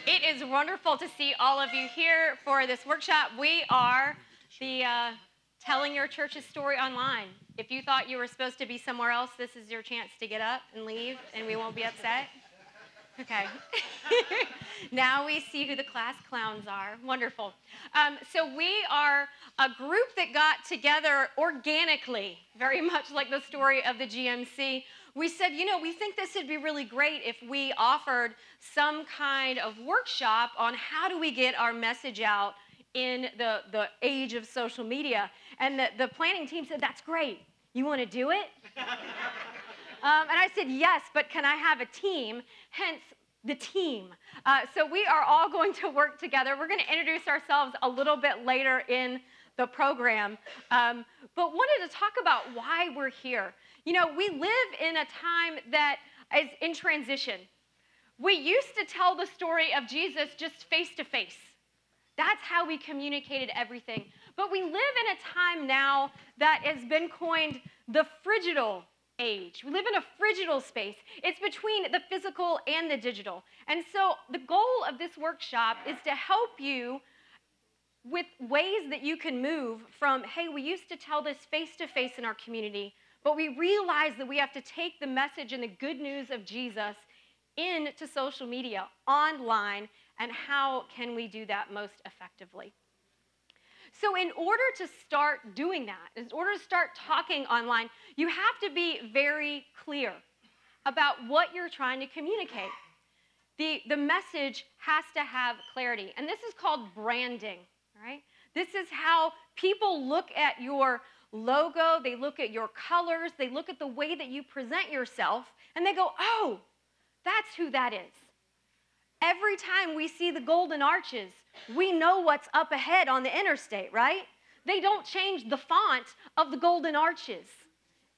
It is wonderful to see all of you here for this workshop. We are the Telling Your Church's Story Online. If you thought you were supposed to be somewhere else, this is your chance to get up and leave, and we won't be upset. Okay. Now we see who the class clowns are. Wonderful. So we are a group that got together organically, very much like the story of the GMC. We said, we think this would be really great if we offered some kind of workshop on how do we get our message out in the age of social media. And the planning team said, that's great. You want to do it? And I said, yes, but can I have a team? Hence, the team. So we are all going to work together. We're going to introduce ourselves a little bit later in the program, but wanted to talk about why we're here. We live in a time that is in transition. We used to tell the story of Jesus just face to face. That's how we communicated everything. But we live in a time now that has been coined the frigital age. We live in a frigital space. It's between the physical and the digital. And so the goal of this workshop is to help you with ways that you can move from, hey, we used to tell this face-to-face in our community, but we realize that we have to take the message and the good news of Jesus into social media, online, and how can we do that most effectively? So in order to start doing that, in order to start talking online, you have to be very clear about what you're trying to communicate. The message has to have clarity, and this is called branding, right? This is how people look at your logo, they look at your colors, they look at the way that you present yourself, and they go, oh, that's who that is. Every time we see the golden arches, we know what's up ahead on the interstate, right? They don't change the font of the golden arches.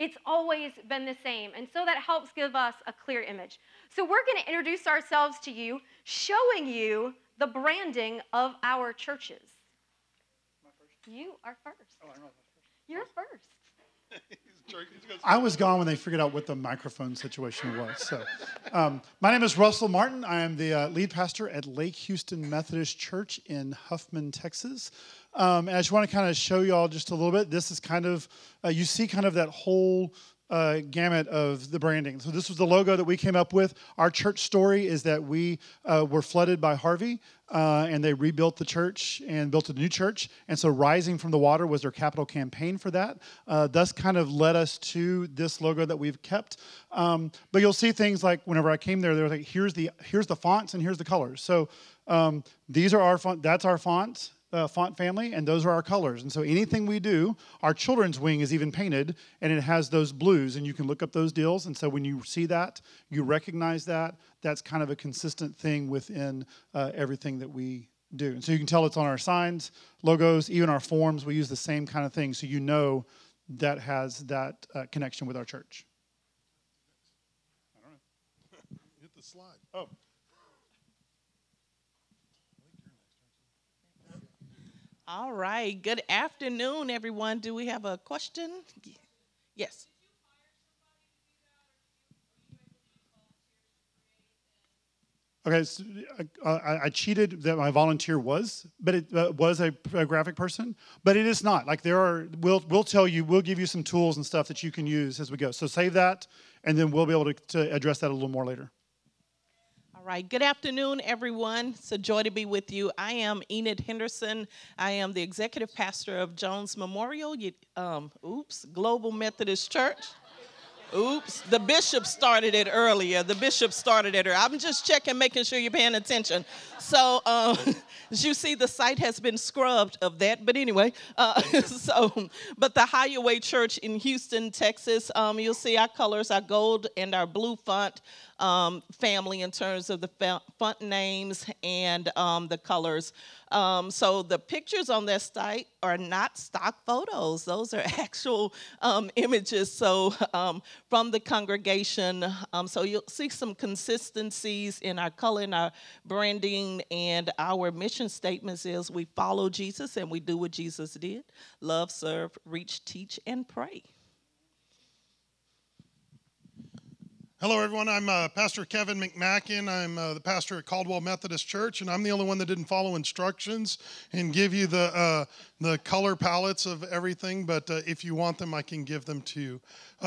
It's always been the same, and so that helps give us a clear image. So we're going to introduce ourselves to you, showing you the branding of our churches. Am I first? You are first. Oh, I know I was first. You're first. I was gone when they figured out what the microphone situation was. So, my name is Russell Martin. I am the lead pastor at Lake Houston Methodist Church in Huffman, Texas. And I just want to kind of show you all just a little bit. This is kind of, you see kind of that whole gamut of the branding. So this was the logo that we came up with. Our church story is that we were flooded by Harvey, and they rebuilt the church and built a new church. And so Rising from the Water was their capital campaign for that. Thus kind of led us to this logo that we've kept. But you'll see things like whenever I came there, they were like, here's the fonts and here's the colors. So these are our font. That's our font family, and those are our colors. And so anything we do, our children's wing is even painted, and it has those blues, and you can look up those deals. And so when you see that, you recognize that. That's kind of a consistent thing within everything that we do. And so you can tell it's on our signs, logos, even our forms. We use the same kind of thing, so you know that has that connection with our church. I don't know. Hit the slide. Oh. All right. Good afternoon, everyone. Do we have a question? Yes. Okay, so I cheated that my volunteer was, but it was a graphic person, but it is not. Like we'll tell you, we'll give you some tools and stuff that you can use as we go. So save that, and then we'll be able to address that a little more later. All right. Good afternoon, everyone. It's a joy to be with you. I am Enid Henderson. I am the executive pastor of Jones Memorial, Global Methodist Church. Oops, the bishop started it earlier. I'm just checking, making sure you're paying attention. So, as you see, the site has been scrubbed of that. But anyway, but the Highway Church in Houston, Texas, you'll see our colors, our gold and our blue font family in terms of the font names and the colors. So the pictures on that site are not stock photos. Those are actual images. So from the congregation. So you'll see some consistencies in our color and our branding, and our mission statements is we follow Jesus and we do what Jesus did: love, serve, reach, teach, and pray. Hello, everyone. I'm Pastor Kevin McMacken. I'm the pastor at Caldwell Methodist Church, and I'm the only one that didn't follow instructions and give you the color palettes of everything. But if you want them, I can give them to you.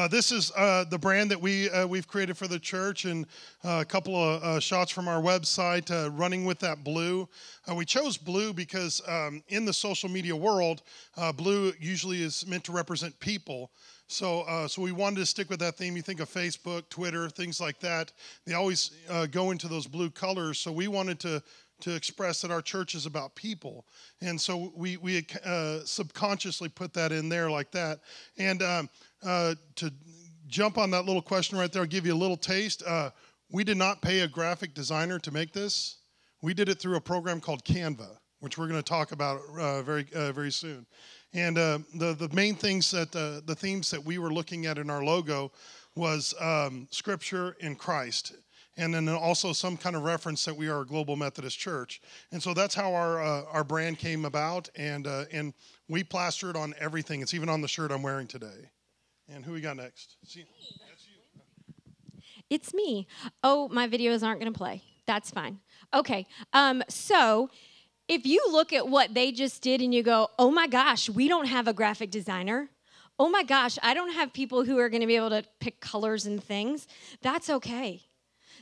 This is the brand that we've created for the church, and a couple of shots from our website. Running with that blue, we chose blue because in the social media world, blue usually is meant to represent people. So we wanted to stick with that theme. You think of Facebook, Twitter, things like that. They always go into those blue colors. So we wanted to express that our church is about people. And so we subconsciously put that in there like that. And to jump on that little question right there, I'll give you a little taste. We did not pay a graphic designer to make this. We did it through a program called Canva, which we're going to talk about very soon. And the main things that the themes that we were looking at in our logo was Scripture and Christ, and then also some kind of reference that we are a Global Methodist Church. And so that's how our brand came about, and we plastered on everything. It's even on the shirt I'm wearing today. And who we got next? That's you. It's me. Oh, my videos aren't going to play. That's fine. Okay. So if you look at what they just did and you go, oh my gosh, we don't have a graphic designer. Oh my gosh, I don't have people who are going to be able to pick colors and things. That's okay.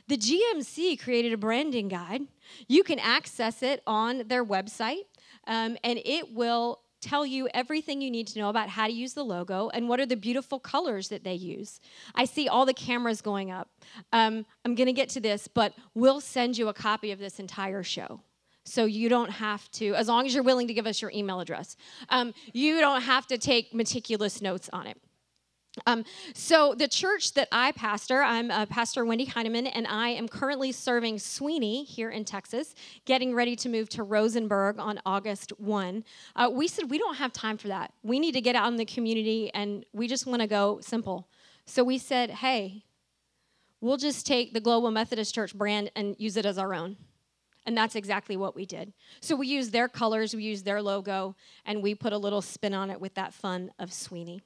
The GMC created a branding guide. You can access it on their website, and it will tell you everything you need to know about how to use the logo and what are the beautiful colors that they use. I see all the cameras going up. I'm going to get to this, but we'll send you a copy of this entire show. So you don't have to, as long as you're willing to give us your email address, you don't have to take meticulous notes on it. So the church that I pastor, I'm Pastor Wendy Heineman, and I am currently serving Sweeney here in Texas, getting ready to move to Rosenberg on August 1. We said we don't have time for that. We need to get out in the community, and we just want to go simple. So we said, hey, we'll just take the Global Methodist Church brand and use it as our own. And that's exactly what we did. So we used their colors, we used their logo, and we put a little spin on it with that fun of Sweeney.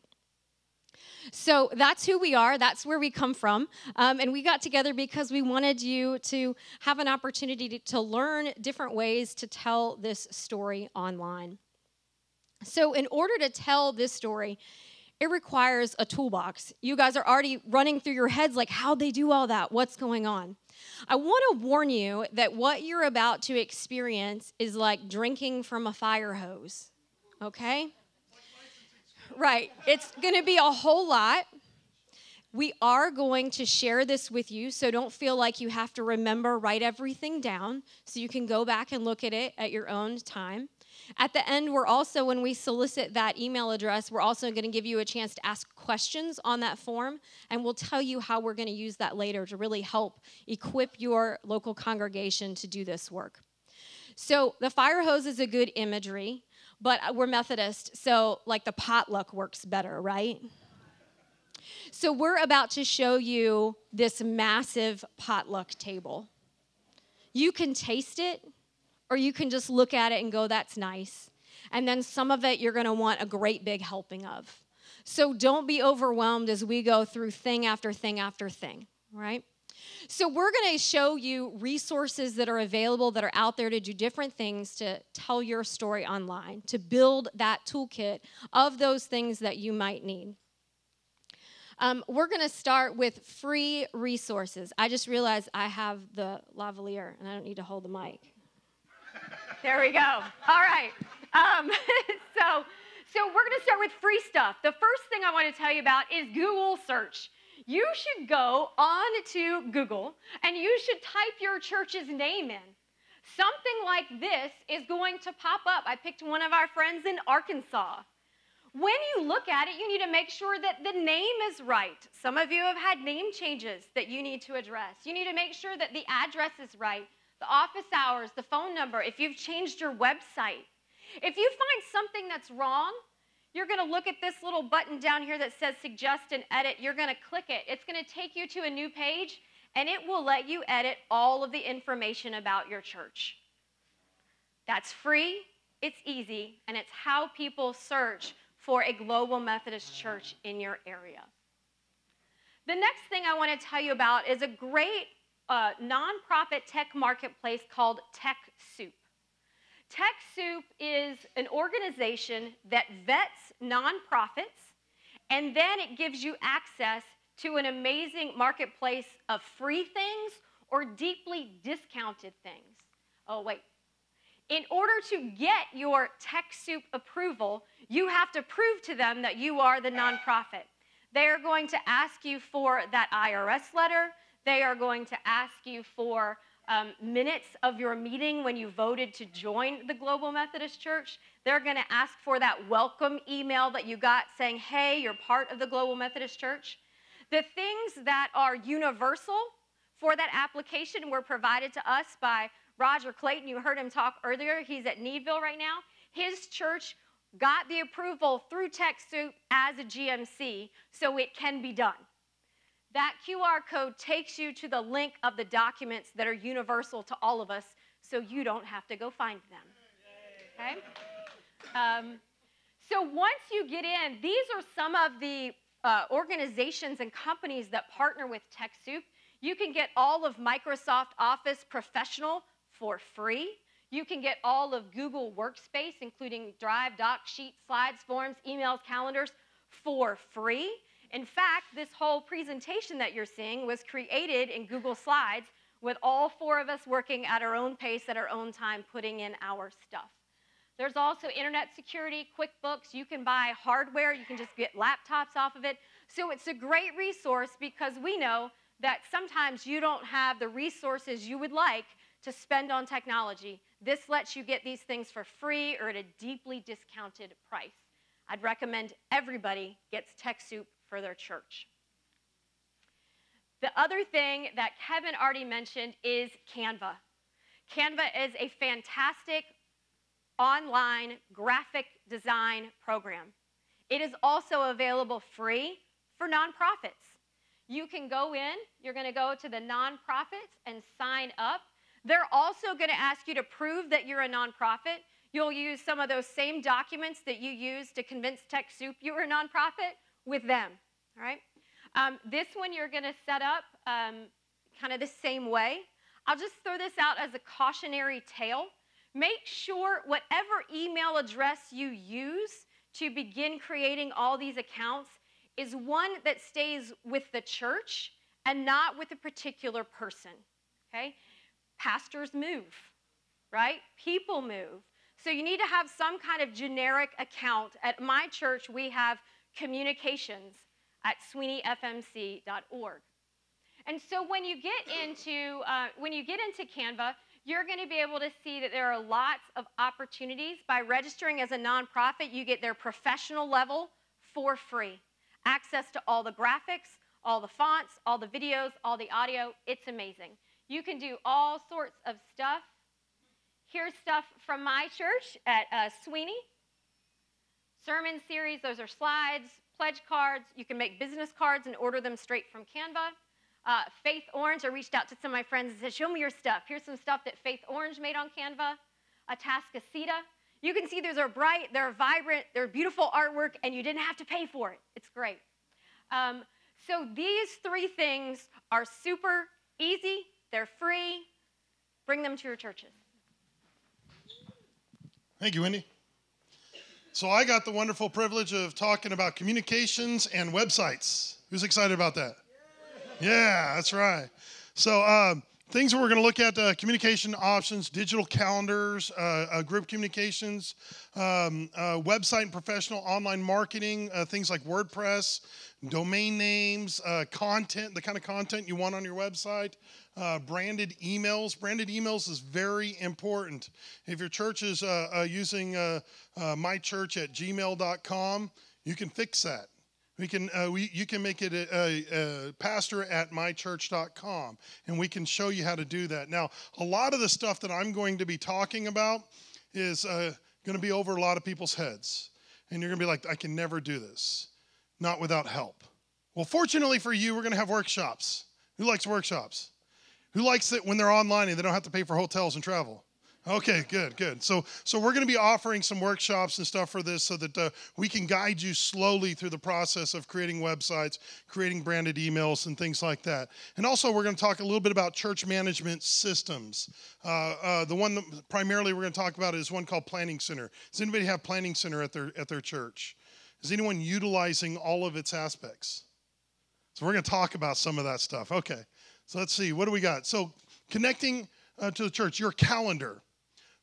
So that's who we are. That's where we come from. And we got together because we wanted you to have an opportunity to learn different ways to tell this story online. So in order to tell this story, it requires a toolbox. You guys are already running through your heads like, how'd they do all that? What's going on? I want to warn you that what you're about to experience is like drinking from a fire hose, okay? Right. It's going to be a whole lot. We are going to share this with you, so don't feel like you have to write everything down, so you can go back and look at it at your own time. At the end, we're also, when we solicit that email address, we're also going to give you a chance to ask questions on that form, and we'll tell you how we're going to use that later to really help equip your local congregation to do this work. So the fire hose is a good imagery, but we're Methodist, so like the potluck works better, right? So we're about to show you this massive potluck table. You can taste it, or you can just look at it and go, that's nice. And then some of it you're going to want a great big helping of. So don't be overwhelmed as we go through thing after thing after thing, right? So we're going to show you resources that are available that are out there to do different things to tell your story online, to build that toolkit of those things that you might need. We're going to start with free resources. I just realized I have the lavalier, and I don't need to hold the mic. There we go. All right. So we're going to start with free stuff. The first thing I want to tell you about is Google search. You should go on to Google, and you should type your church's name in. Something like this is going to pop up. I picked one of our friends in Arkansas. When you look at it, you need to make sure that the name is right. Some of you have had name changes that you need to address. You need to make sure that the address is right, the office hours, the phone number, if you've changed your website. If you find something that's wrong, you're going to look at this little button down here that says Suggest and Edit. You're going to click it. It's going to take you to a new page, and it will let you edit all of the information about your church. That's free, it's easy, and it's how people search for a Global Methodist Church in your area. The next thing I want to tell you about is a great nonprofit tech marketplace called TechSoup. TechSoup is an organization that vets nonprofits, and then it gives you access to an amazing marketplace of free things or deeply discounted things. Oh, wait. In order to get your TechSoup approval, you have to prove to them that you are the nonprofit. They are going to ask you for that IRS letter. They are going to ask you for minutes of your meeting when you voted to join the Global Methodist Church. They're going to ask for that welcome email that you got saying, hey, you're part of the Global Methodist Church. The things that are universal for that application were provided to us by Roger Clayton. You heard him talk earlier. He's at Needville right now. His church got the approval through TechSoup as a GMC, so it can be done. That QR code takes you to the link of the documents that are universal to all of us, so you don't have to go find them. Okay? So once you get in, these are some of the organizations and companies that partner with TechSoup. You can get all of Microsoft Office Professional for free. You can get all of Google Workspace, including Drive, Doc, Sheets, Slides, Forms, emails, calendars, for free. In fact, this whole presentation that you're seeing was created in Google Slides with all four of us working at our own pace, at our own time, putting in our stuff. There's also internet security, QuickBooks. You can buy hardware. You can just get laptops off of it. So it's a great resource because we know that sometimes you don't have the resources you would like to spend on technology. This lets you get these things for free or at a deeply discounted price. I'd recommend everybody gets TechSoup for their church. The other thing that Kevin already mentioned is Canva. Canva is a fantastic online graphic design program. It is also available free for nonprofits. You can go in, you're going to go to the nonprofits and sign up. They're also going to ask you to prove that you're a nonprofit. You'll use some of those same documents that you used to convince TechSoup you were a nonprofit with them, all right? This one you're going to set up kind of the same way. I'll just throw this out as a cautionary tale. Make sure whatever email address you use to begin creating all these accounts is one that stays with the church and not with a particular person, okay? Pastors move, right? People move. So you need to have some kind of generic account. At my church, we have communications at sweeneyfmc.org. And so when you get into Canva, you're going to be able to see that there are lots of opportunities. By registering as a nonprofit, you get their professional level for free. Access to all the graphics, all the fonts, all the videos, all the audio. It's amazing. You can do all sorts of stuff. Here's stuff from my church at Sweeney. Sermon series, those are slides, pledge cards. You can make business cards and order them straight from Canva. Faith Orange, I reached out to some of my friends and said, show me your stuff. Here's some stuff that Faith Orange made on Canva. Atascocita. You can see those are bright, they're vibrant, they're beautiful artwork, and you didn't have to pay for it. It's great. So these three things are super easy. They're free. Bring them to your churches. Thank you, Wendy. So I got the wonderful privilege of talking about communications and websites. Who's excited about that? Yeah, that's right. So things that we're going to look at, communication options, digital calendars, group communications, website and professional online marketing, things like WordPress, domain names, content, the kind of content you want on your website, branded emails. Branded emails is very important. If your church is using mychurch@gmail.com, you can fix that. You can make it a pastor@mychurch.com, and we can show you how to do that. Now, a lot of the stuff that I'm going to be talking about is going to be over a lot of people's heads, and you're going to be like, I can never do this, not without help. Well, fortunately for you, we're going to have workshops. Who likes workshops? Who likes it when they're online and they don't have to pay for hotels and travel? Okay, good. So we're going to be offering some workshops and stuff for this so that we can guide you slowly through the process of creating websites, creating branded emails, and things like that. And also, we're going to talk a little bit about church management systems. The one that primarily we're going to talk about is one called Planning Center. Does anybody have Planning Center at their church? Is anyone utilizing all of its aspects? So we're going to talk about some of that stuff. Okay, so let's see. What do we got? So connecting to the church, your calendar.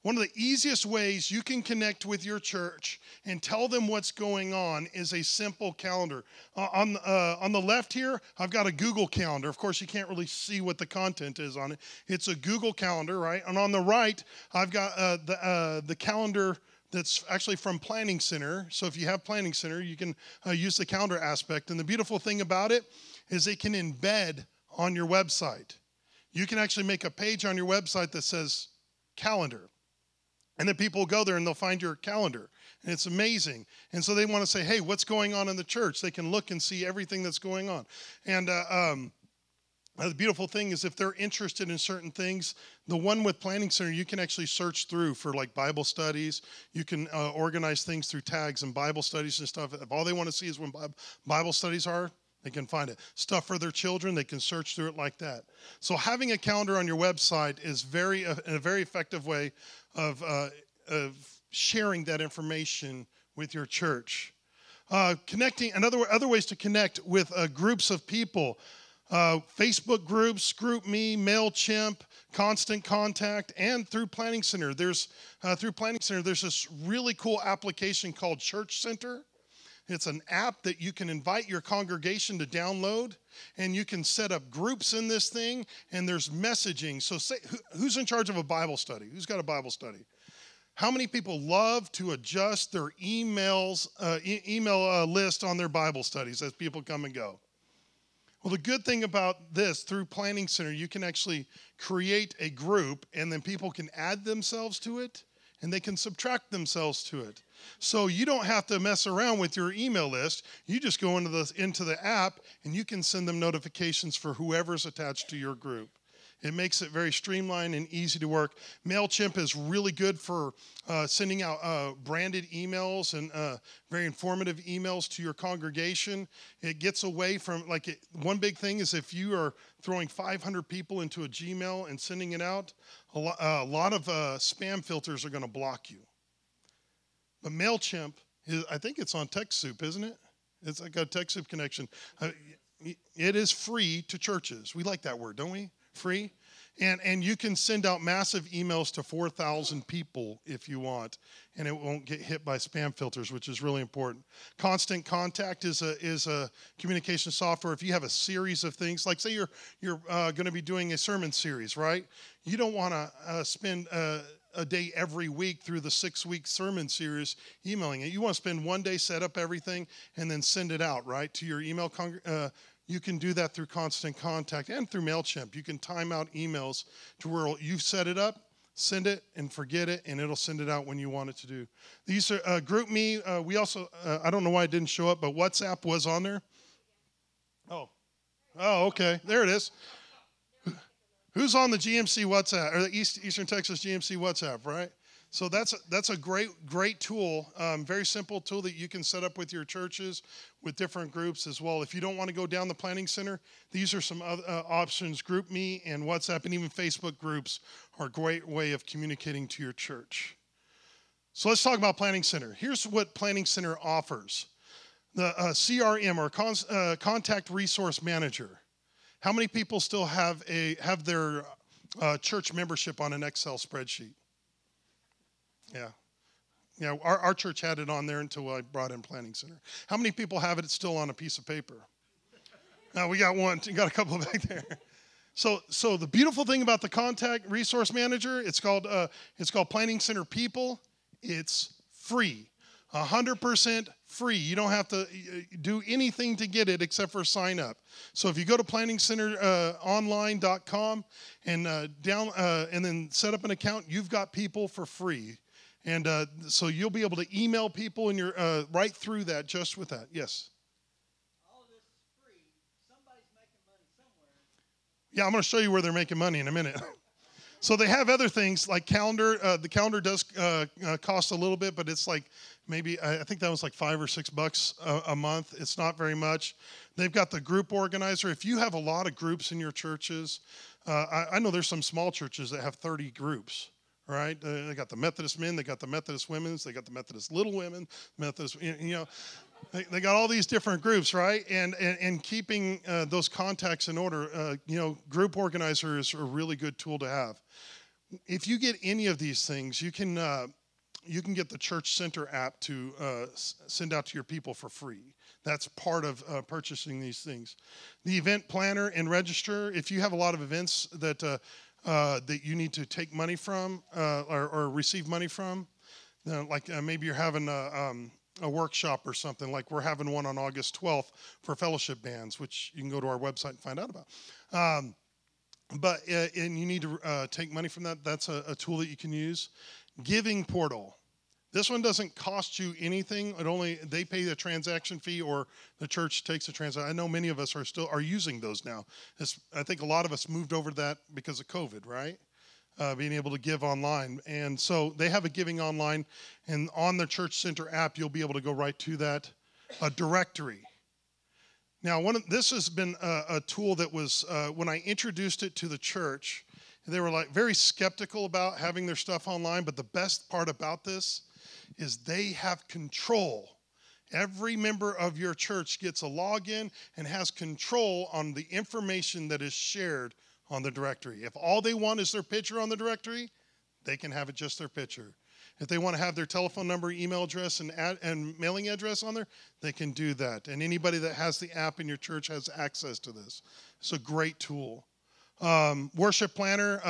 One of the easiest ways you can connect with your church and tell them what's going on is a simple calendar. On the left here, I've got a Google Calendar. Of course, you can't really see what the content is on it. It's a Google Calendar, right? And on the right, I've got the calendar that's actually from Planning Center. So if you have Planning Center, you can use the calendar aspect. And the beautiful thing about it is it can embed on your website. You can actually make a page on your website that says calendar. And then people will go there and they'll find your calendar. And it's amazing. And so they want to say, hey, what's going on in the church? They can look and see everything that's going on. And the beautiful thing is if they're interested in certain things, the one with Planning Center, you can actually search through for like Bible studies. You can organize things through tags and Bible studies and stuff. If all they want to see is when Bible studies are, they can find it. Stuff for their children, they can search through it like that. So having a calendar on your website is a very effective way of sharing that information with your church. Connecting, other ways to connect with groups of people. Facebook groups, GroupMe, MailChimp, Constant Contact, and through Planning Center. There's this really cool application called Church Center. It's an app that you can invite your congregation to download, and you can set up groups in this thing, and there's messaging. So say, who's in charge of a Bible study? Who's got a Bible study? How many people love to adjust their email list on their Bible studies as people come and go? Well, the good thing about this, through Planning Center, you can actually create a group, and then people can add themselves to it, and they can subtract themselves to it. So you don't have to mess around with your email list. You just go into the app, and you can send them notifications for whoever's attached to your group. It makes it very streamlined and easy to work. MailChimp is really good for sending out branded emails and very informative emails to your congregation. It gets away from, one big thing is if you are throwing 500 people into a Gmail and sending it out, a lot of spam filters are going to block you. But MailChimp, I think it's on TechSoup, isn't it? It's like a TechSoup connection. It is free to churches. We like that word, don't we? Free. And you can send out massive emails to 4,000 people if you want, and it won't get hit by spam filters, which is really important. Constant Contact is a communication software. If you have a series of things, like say you're going to be doing a sermon series, right? You don't want to spend a day every week through the 6-week sermon series emailing it. You want to spend one day, set up everything, and then send it out, right, to your email you can do that through Constant Contact and through MailChimp. You can time out emails to where you set it up, send it, and forget it, and it'll send it out when you want it to do. These are GroupMe. We also, I don't know why it didn't show up, but WhatsApp was on there. Oh, okay. There it is. Who's on the GMC WhatsApp, or the Eastern Texas GMC WhatsApp, right? So that's a great tool, very simple tool that you can set up with your churches, with different groups as well. If you don't want to go down the Planning Center, these are some other options. GroupMe and WhatsApp and even Facebook groups are a great way of communicating to your church. So let's talk about Planning Center. Here's what Planning Center offers. The CRM, or Contact Resource Manager. How many people still have their church membership on an Excel spreadsheet? Yeah, our church had it on there until I brought in Planning Center. How many people have it still on a piece of paper? We got one. We got a couple back there. So the beautiful thing about the Contact Resource Manager, it's called Planning Center People. It's free, 100% free. You don't have to do anything to get it except for sign up. So if you go to planningcenteronline.com and and then set up an account, you've got people for free. And so you'll be able to email people and you're right through that just with that. Yes? All of this is free. Somebody's making money somewhere. Yeah, I'm going to show you where they're making money in a minute. So they have other things like calendar. The calendar does cost a little bit, but it's like maybe, I think that was like $5 or $6 a month. It's not very much. They've got the group organizer. If you have a lot of groups in your churches, I know there's some small churches that have 30 groups, right? They got the Methodist men, they got the Methodist women's, they got the Methodist little women, Methodist, they got all these different groups, right? And keeping those contacts in order, group organizer is a really good tool to have. If you get any of these things, you can get the Church Center app to send out to your people for free. That's part of purchasing these things. The event planner and register. If you have a lot of events that you need to take money from or receive money from, maybe you're having a workshop or something, like we're having one on August 12th for fellowship bands, which you can go to our website and find out about. And you need to take money from that. That's a tool that you can use. Giving portal. This one doesn't cost you anything. They pay the transaction fee, or the church takes the transaction. I know many of us are using those now. I think a lot of us moved over to that because of COVID, right? Being able to give online. And so they have a giving online, and on the Church Center app, you'll be able to go right to that directory. Now, this has been a tool that was, when I introduced it to the church, they were like very skeptical about having their stuff online, but the best part about this is they have control. Every member of your church gets a login and has control on the information that is shared on the directory. If all they want is their picture on the directory, they can have it just their picture. If they want to have their telephone number, email address, and mailing address on there, they can do that. And anybody that has the app in your church has access to this. It's a great tool. Worship planner.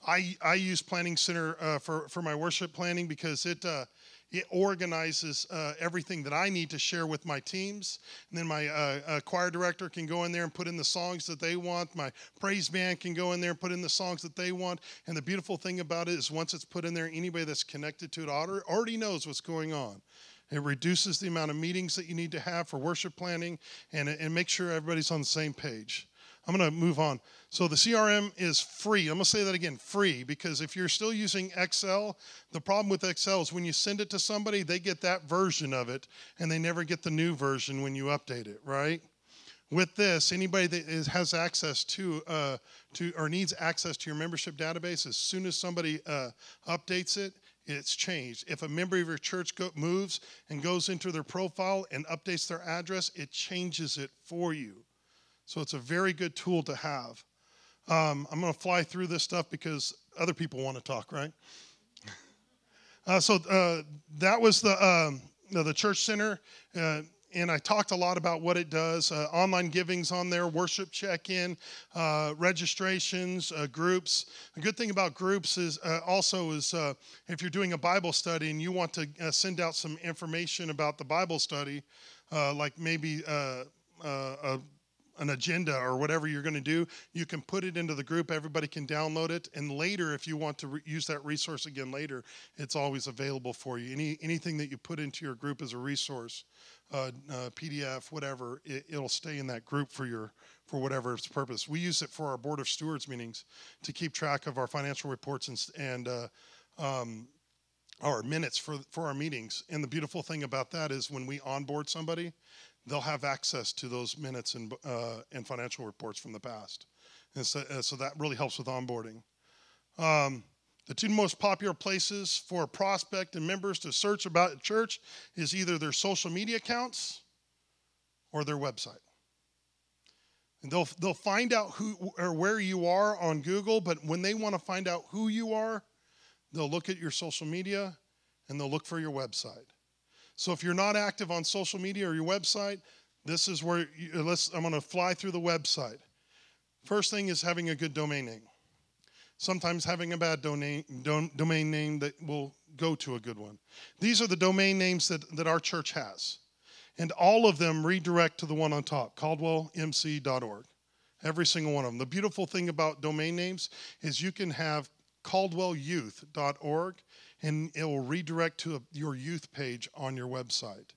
I use Planning Center for my worship planning because it organizes everything that I need to share with my teams. And then my choir director can go in there and put in the songs that they want. My praise band can go in there and put in the songs that they want. And the beautiful thing about it is once it's put in there, anybody that's connected to it already knows what's going on. It reduces the amount of meetings that you need to have for worship planning and make sure everybody's on the same page. I'm going to move on. So the CRM is free. I'm going to say that again, free, because if you're still using Excel, the problem with Excel is when you send it to somebody, they get that version of it, and they never get the new version when you update it, right? With this, anybody that has access to or needs access to your membership database, as soon as somebody updates it, it's changed. If a member of your church moves and goes into their profile and updates their address, it changes it for you. So it's a very good tool to have. I'm going to fly through this stuff because other people want to talk, right? So that was the Church Center, and I talked a lot about what it does. Online givings on there, worship check-in, registrations, groups. The good thing about groups is if you're doing a Bible study and you want to send out some information about the Bible study, like maybe an agenda or whatever you're going to do, you can put it into the group. Everybody can download it. And later, if you want to use that resource again later, it's always available for you. Anything that you put into your group as a resource, PDF, whatever, it'll stay in that group for whatever its purpose. We use it for our Board of Stewards meetings to keep track of our financial reports and our minutes for our meetings. And the beautiful thing about that is when we onboard somebody, they'll have access to those minutes and financial reports from the past. And so that really helps with onboarding. The two most popular places for prospect and members to search about a church is either their social media accounts or their website. And they'll find out who or where you are on Google, but when they want to find out who you are, they'll look at your social media and they'll look for your website. So if you're not active on social media or your website, this is where I'm going to fly through the website. First thing is having a good domain name. Sometimes having a bad domain name that will go to a good one. These are the domain names that our church has. And all of them redirect to the one on top, caldwellmc.org. Every single one of them. The beautiful thing about domain names is you can have caldwellyouth.org and it will redirect to your youth page on your website.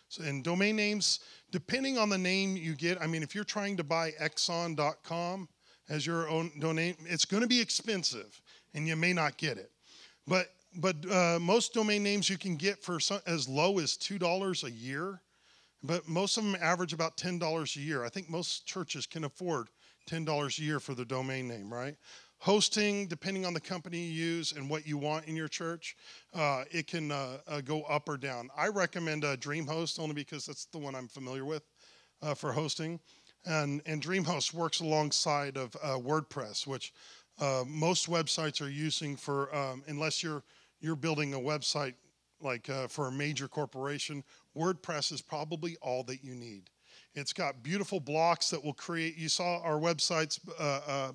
So, and domain names, depending on the name you get, I mean, if you're trying to buy Exxon.com as your own domain, it's going to be expensive. and you may not get it. But most domain names you can get for as low as $2 a year, but most of them average about $10 a year. I think most churches can afford $10 a year for the domain name, right? Hosting, depending on the company you use and what you want in your church, it can go up or down. I recommend DreamHost only because that's the one I'm familiar with for hosting. And DreamHost works alongside of WordPress, which most websites are using for, unless you're building a website like for a major corporation, WordPress is probably all that you need. It's got beautiful blocks that will create, you saw our websites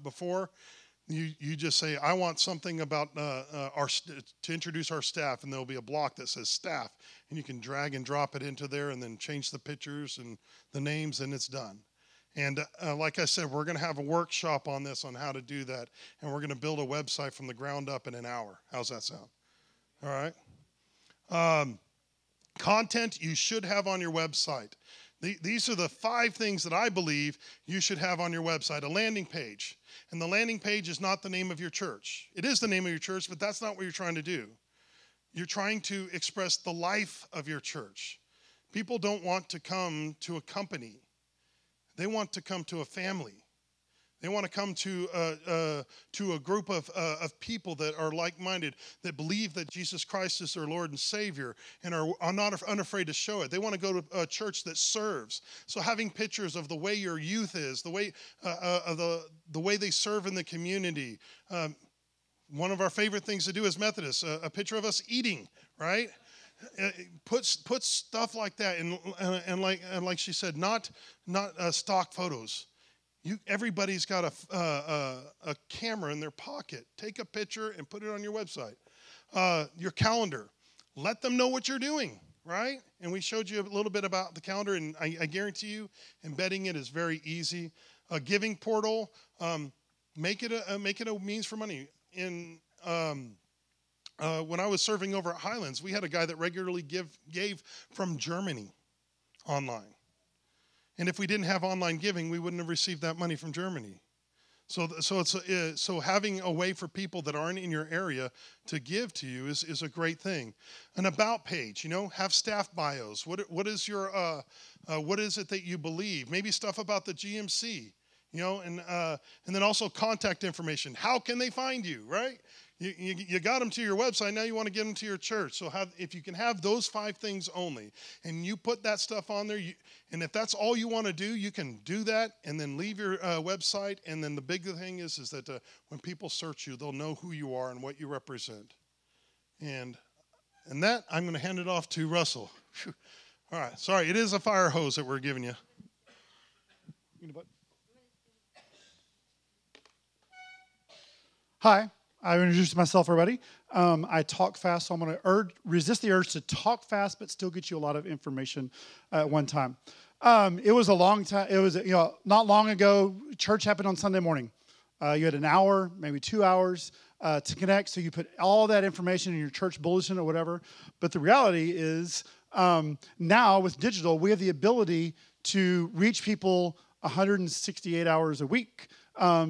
before. You just say, I want something about to introduce our staff, and there'll be a block that says staff, and you can drag and drop it into there and then change the pictures and the names, and it's done. And like I said, we're going to have a workshop on this, on how to do that, and we're going to build a website from the ground up in an hour. How's that sound? All right. Content you should have on your website. These are the 5 things that I believe you should have on your website. A landing page. And the landing page is not the name of your church. It is the name of your church, but that's not what you're trying to do. You're trying to express the life of your church. People don't want to come to a company. They want to come to a family. They want to come to a group of people that are like-minded, that believe that Jesus Christ is their Lord and Savior, and are not unafraid to show it. They want to go to a church that serves. So having pictures of the way your youth is, the way the way they serve in the community. One of our favorite things to do as Methodists, a picture of us eating, right? Put stuff like that, and like she said, not stock photos. Everybody's got a camera in their pocket. Take a picture and put it on your website. Your calendar. Let them know what you're doing, right? And we showed you a little bit about the calendar, and I guarantee you, embedding it is very easy. A giving portal. Make it a means for money. When I was serving over at Highlands, we had a guy that regularly gave from Germany online. And if we didn't have online giving, we wouldn't have received that money from Germany. So having a way for people that aren't in your area to give to you is a great thing. An about page, have staff bios. What is it that you believe? Maybe stuff about the GMC, and then also contact information. How can they find you, right? You got them to your website, now you want to get them to your church. So if you can have those 5 things only, and you put that stuff on there, and if that's all you want to do, you can do that, and then leave your website. And then the big thing is that when people search you, they'll know who you are and what you represent. And that, I'm going to hand it off to Russell. Whew. All right, sorry, it is a fire hose that we're giving you. Hi. I've introduced myself already. I talk fast, so I'm going to resist the urge to talk fast, but still get you a lot of information at one time. It was a long time. It was not long ago. Church happened on Sunday morning. You had an hour, maybe 2 hours to connect. So you put all that information in your church bulletin or whatever. But the reality is now with digital, we have the ability to reach people 168 hours a week.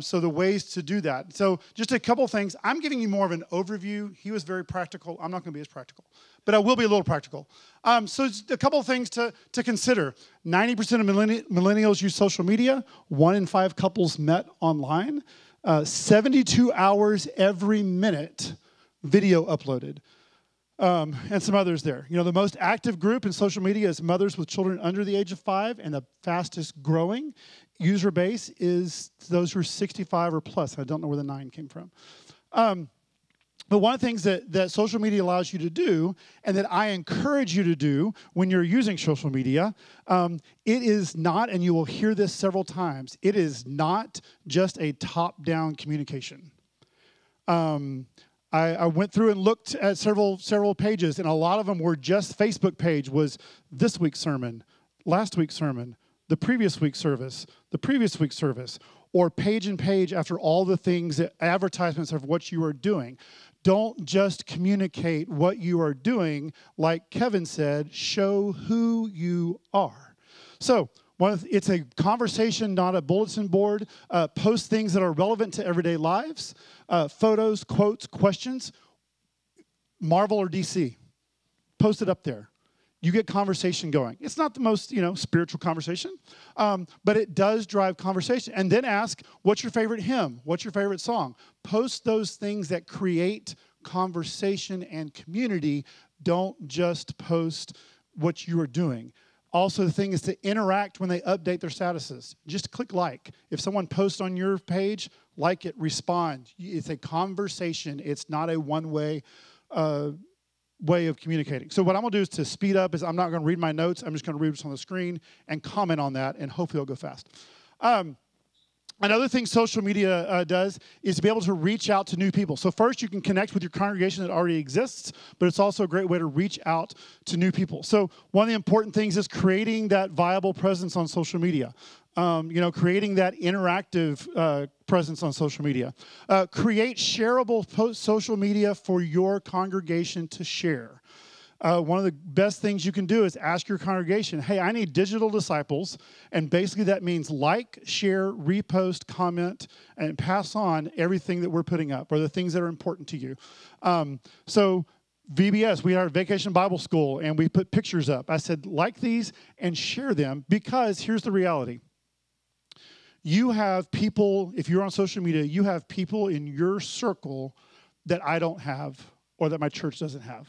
So the ways to do that. So just a couple things. I'm giving you more of an overview. He was very practical. I'm not going to be as practical, but I will be a little practical. So just a couple things to consider. 90% of millennials use social media. 1 in 5 couples met online. 72 hours every minute video uploaded. And some others there. The most active group in social media is mothers with children under the age of 5, and the fastest growing user base is those who are 65 or plus. I don't know where the 9 came from. But one of the things that social media allows you to do, and that I encourage you to do when you're using social media, it is not, and you will hear this several times, it is not just a top-down communication. I went through and looked at several pages, and a lot of them were just Facebook page was this week's sermon, last week's sermon, the previous week's service, the previous week's service, or page and page after all the things, advertisements of what you are doing. Don't just communicate what you are doing. Like Kevin said, show who you are. So It's a conversation, not a bulletin board. Post things that are relevant to everyday lives, photos, quotes, questions. Marvel or DC. Post it up there. You get conversation going. It's not the most, spiritual conversation, but it does drive conversation. And then ask, what's your favorite hymn? What's your favorite song? Post those things that create conversation and community. Don't just post what you are doing. Also, the thing is to interact when they update their statuses. Just click like. If someone posts on your page, like it, respond. It's a conversation. It's not a one-way way of communicating. So what I'm going to do is to speed up is I'm not going to read my notes. I'm just going to read what's on the screen and comment on that, and hopefully it'll go fast. Another thing social media does is to be able to reach out to new people. So first, you can connect with your congregation that already exists, but it's also a great way to reach out to new people. So one of the important things is creating that viable presence on social media. Creating that interactive presence on social media. Create shareable social media for your congregation to share. One of the best things you can do is ask your congregation, hey, I need digital disciples. And basically that means like, share, repost, comment, and pass on everything that we're putting up or the things that are important to you. So VBS, we are at Vacation Bible School, and we put pictures up. I said, like these and share them, because here's the reality. You have people, if you're on social media, you have people in your circle that I don't have or that my church doesn't have.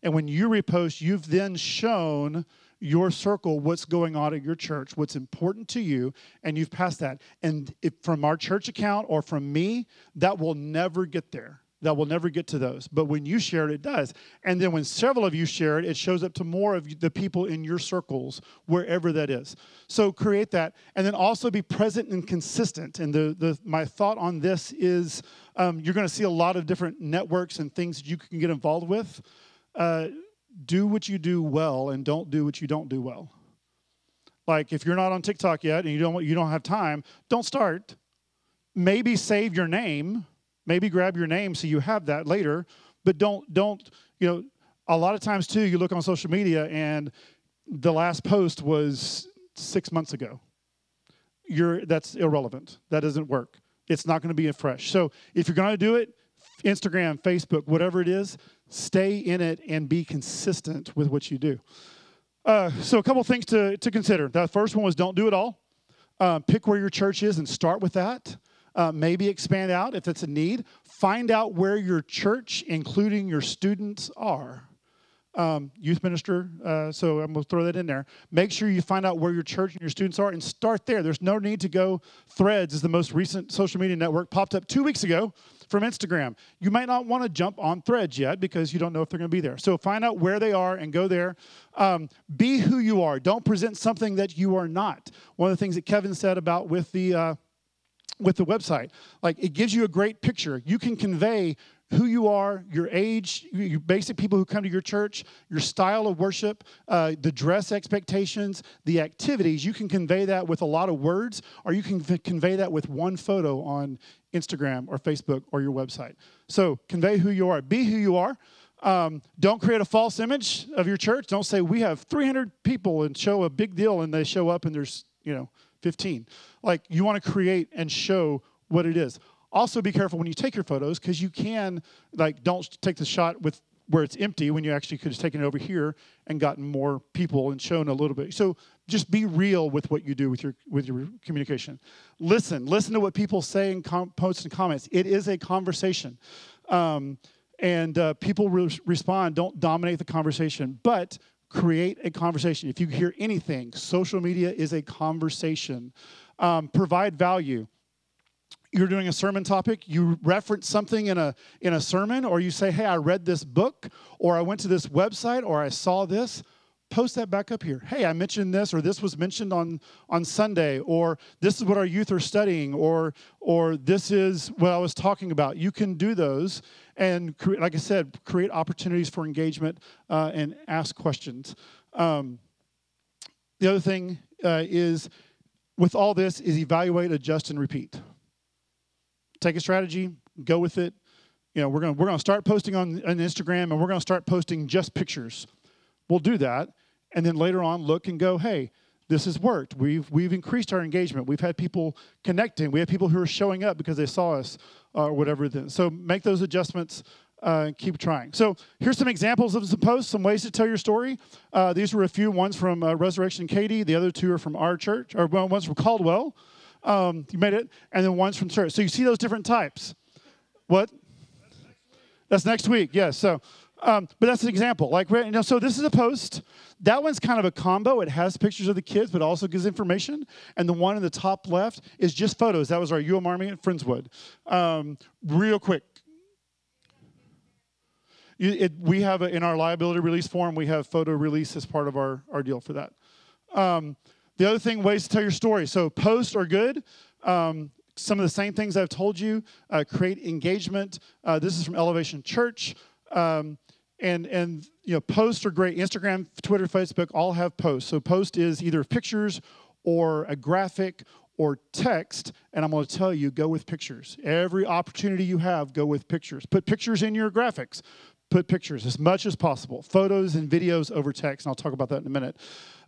And when you repost, you've then shown your circle what's going on at your church, what's important to you, and you've passed that. And if from our church account or from me, that will never get there. That will never get to those. But when you share it, it does. And then when several of you share it, it shows up to more of the people in your circles, wherever that is. So create that. And then also be present and consistent. And my thought on this is you're going to see a lot of different networks and things that you can get involved with. Do what you do well and don't do what you don't do well. Like if you're not on TikTok yet and you don't have time, don't start. Maybe save your name. Maybe grab your name so you have that later, but don't, a lot of times too, you look on social media and the last post was 6 months ago. That's irrelevant. That doesn't work. It's not going to be fresh. So if you're going to do it, Instagram, Facebook, whatever it is, stay in it and be consistent with what you do. So a couple things to consider. The first one was don't do it all. Pick where your church is and start with that. Maybe expand out if it's a need. Find out where your church, including your students, are. Youth minister, so I'm going to throw that in there. Make sure you find out where your church and your students are and start there. There's no need to go. Threads is the most recent social media network, popped up 2 weeks ago from Instagram. You might not want to jump on Threads yet because you don't know if they're going to be there. So find out where they are and go there. Be who you are. Don't present something that you are not. One of the things that Kevin said about with the website, like it gives you a great picture. You can convey who you are, your age, your basic people who come to your church, your style of worship, the dress expectations, the activities. You can convey that with a lot of words, or you can convey that with one photo on Instagram or Facebook or your website. So convey who you are. Be who you are. Don't create a false image of your church. Don't say we have 300 people and show a big deal and they show up and there's 15. Like you want to create and show what it is. Also be careful when you take your photos because you can, don't take the shot with where it's empty when you actually could have taken it over here and gotten more people and shown a little bit. So just be real with what you do with your communication. Listen to what people say and post and comments. It is a conversation. And people respond. Don't dominate the conversation, but create a conversation. If you hear anything, social media is a conversation. Provide value. You're doing a sermon topic, you reference something in a sermon, or you say, hey, I read this book, or I went to this website, or I saw this, post that back up here. Hey, I mentioned this, or this was mentioned on Sunday, or this is what our youth are studying, or this is what I was talking about. You can do those and, like I said, create opportunities for engagement and ask questions. The other thing is, with all this, is evaluate, adjust, and repeat. Take a strategy, go with it. We're gonna start posting on Instagram, and we're gonna start posting just pictures. We'll do that, and then later on look and go, hey, this has worked. We've increased our engagement. We've had people connecting. We have people who are showing up because they saw us or whatever. So make those adjustments and keep trying. So here's some examples of some posts, some ways to tell your story. These were a few. One's from Resurrection Katy. The other two are from our church, or one's from Caldwell. You made it. And then one's from church. So you see those different types. What? That's next week, yes. So, but that's an example. Like, so this is a post. That one's kind of a combo. It has pictures of the kids, but also gives information. And the one in the top left is just photos. That was our UM Army at Friendswood. Real quick. We have, in our liability release form, we have photo release as part of our deal for that. The other thing, ways to tell your story. So posts are good. Some of the same things I've told you. Create engagement. This is from Elevation Church. And posts are great. Instagram, Twitter, Facebook all have posts. So post is either pictures or a graphic or text. And I'm going to tell you, go with pictures. Every opportunity you have, go with pictures. Put pictures in your graphics. Put pictures as much as possible. Photos and videos over text, and I'll talk about that in a minute.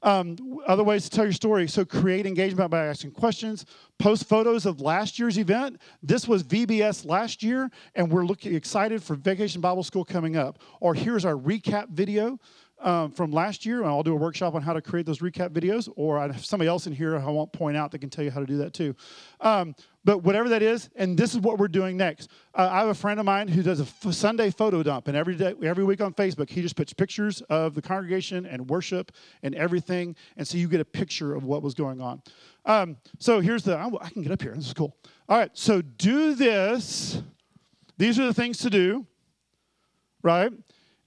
Other ways to tell your story. So create engagement by asking questions. Post photos of last year's event. This was VBS last year, and we're excited for Vacation Bible School coming up. Or here's our recap video from last year, and I'll do a workshop on how to create those recap videos. Or I have somebody else in here I won't point out that can tell you how to do that too. But whatever that is, and this is what we're doing next. I have a friend of mine who does a Sunday photo dump, and every week on Facebook, he just puts pictures of the congregation and worship and everything, and so you get a picture of what was going on. So here's I can get up here. This is cool. All right, so do this. These are the things to do, right?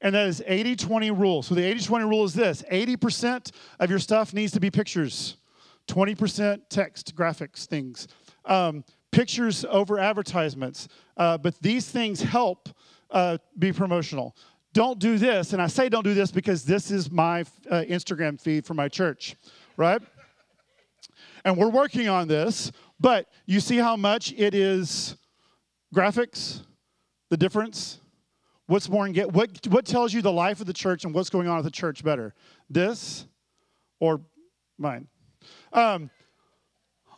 And that is 80-20 rule. So the 80-20 rule is this. 80% of your stuff needs to be pictures. 20% text, graphics, things. Pictures over advertisements. But these things help be promotional. Don't do this. And I say don't do this because this is my Instagram feed for my church, right? And we're working on this. But you see how much it is graphics, the difference? What's more what tells you the life of the church and what's going on at the church better? This or mine?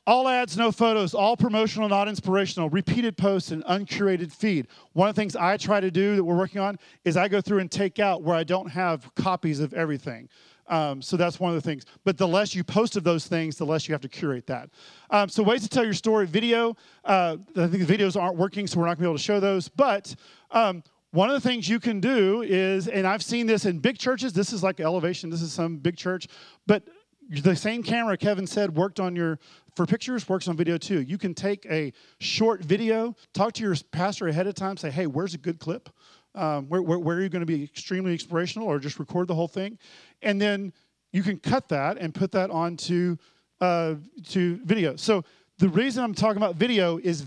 All ads, no photos, all promotional, not inspirational, repeated posts, and uncurated feed. One of the things I try to do that we're working on is I go through and take out where I don't have copies of everything. So that's one of the things. But the less you post of those things, the less you have to curate that. So ways to tell your story. Video, I think the videos aren't working, so we're not going to be able to show those. But one of the things you can do is, and I've seen this in big churches. This is like Elevation. This is some big church. But the same camera, Kevin said, worked on for pictures, works on video too. You can take a short video, talk to your pastor ahead of time, say, hey, where's a good clip? Where are you going to be extremely inspirational, or just record the whole thing? And then you can cut that and put that onto to video. So the reason I'm talking about video is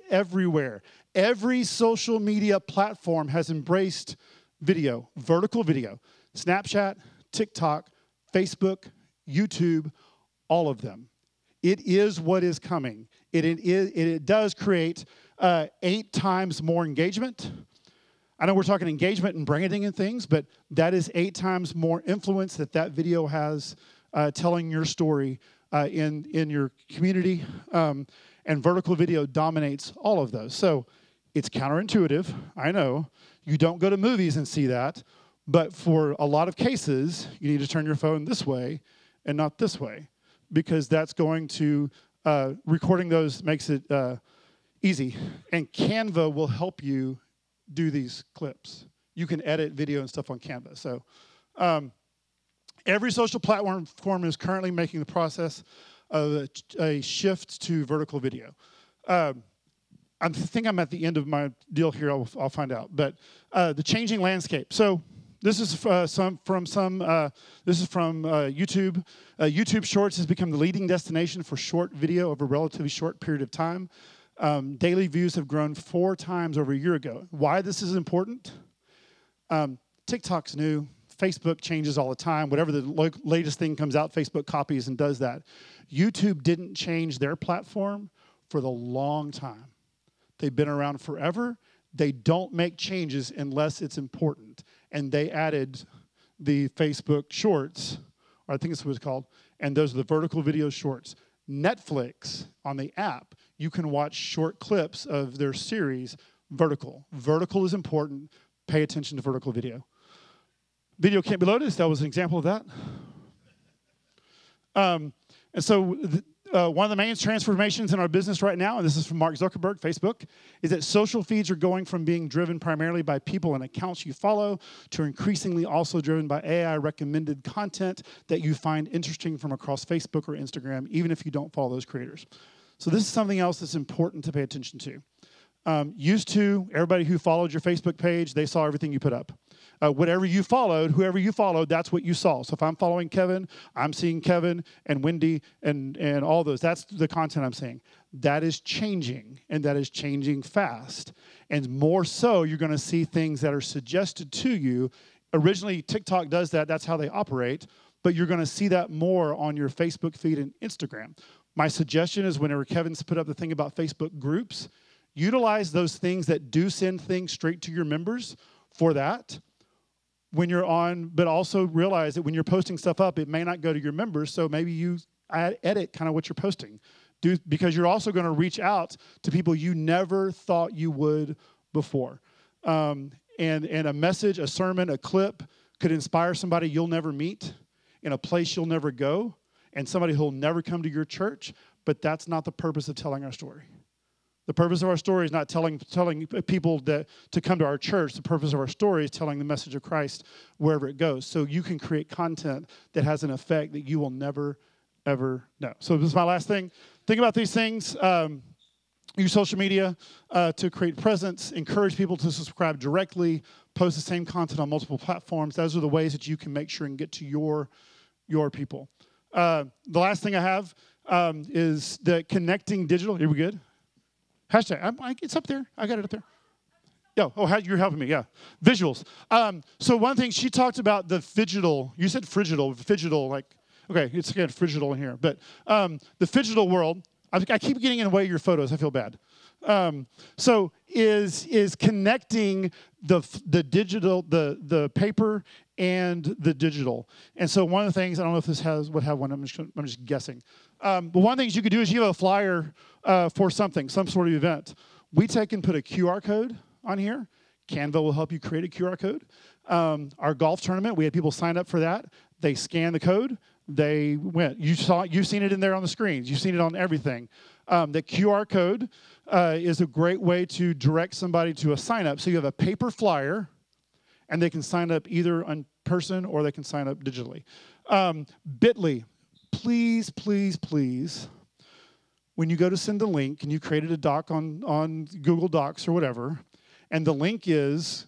everywhere. Every social media platform has embraced video, vertical video. Snapchat, TikTok, Facebook, YouTube, all of them. It is what is coming. It does create 8 times more engagement. I know we're talking engagement and branding and things, but that is 8 times more influence that video has telling your story in your community. And vertical video dominates all of those. So it's counterintuitive. I know. You don't go to movies and see that. But for a lot of cases, you need to turn your phone this way and not this way, because that's going to, recording those makes it easy. And Canva will help you do these clips. You can edit video and stuff on Canva. So every social platform is currently making the process of a shift to vertical video. I think I'm at the end of my deal here. I'll find out. But the changing landscape. So this is from YouTube. YouTube Shorts has become the leading destination for short video over a relatively short period of time. Daily views have grown 4 times over a year ago. Why this is important? TikTok's new. Facebook changes all the time. Whatever the latest thing comes out, Facebook copies and does that. YouTube didn't change their platform for the long time. They've been around forever. They don't make changes unless it's important. And they added the Facebook Shorts, or I think that's what it's called, and those are the vertical video shorts. Netflix, on the app, you can watch short clips of their series vertical. Vertical is important. Pay attention to vertical video. Video can't be loaded. That was an example of that. And so one of the main transformations in our business right now, and this is from Mark Zuckerberg, Facebook, is that social feeds are going from being driven primarily by people and accounts you follow to increasingly also driven by AI-recommended content that you find interesting from across Facebook or Instagram, even if you don't follow those creators. So this is something else that's important to pay attention to. Used to, everybody who followed your Facebook page, they saw everything you put up. Whatever you followed, whoever you followed, that's what you saw. So if I'm following Kevin, I'm seeing Kevin and Wendy and all those. That's the content I'm seeing. That is changing, and that is changing fast. And more so, you're going to see things that are suggested to you. Originally, TikTok does that. That's how they operate. But you're going to see that more on your Facebook feed and Instagram. My suggestion is whenever Kevin's put up the thing about Facebook groups, utilize those things that do send things straight to your members for that when you're on, but also realize that when you're posting stuff up, it may not go to your members, so maybe you edit kind of what you're posting. Because you're also going to reach out to people you never thought you would before. And a message, a sermon, a clip could inspire somebody you'll never meet in a place you'll never go, and somebody who'll never come to your church, but that's not the purpose of telling our story. The purpose of our story is not telling people to come to our church. The purpose of our story is telling the message of Christ wherever it goes. So you can create content that has an effect that you will never, ever know. So this is my last thing. Think about these things. Use social media to create presence. Encourage people to subscribe directly. Post the same content on multiple platforms. Those are the ways that you can make sure and get to your people. The last thing I have is the connecting digital. Here we good? Hashtag. It's up there. I got it up there. You're helping me. Yeah. Visuals. So one thing she talked about the phygital. You said phygital. Like, okay, it's again phygital in here. But the phygital world. I keep getting in the way of your photos. I feel bad. So is connecting the digital, the paper and the digital. And so one of the things, I don't know if this would have one. I'm just guessing. But one of the things you could do is you have a flyer for something, some sort of event. We take and put a QR code on here. Canva will help you create a QR code. Our golf tournament, we had people sign up for that. They scan the code. They went. You've seen it in there on the screens. You've seen it on everything. The QR code is a great way to direct somebody to a sign up. So you have a paper flyer, and they can sign up either in person or they can sign up digitally. Bitly, please, please, please, when you go to send a link and you created a doc on Google Docs or whatever, and the link is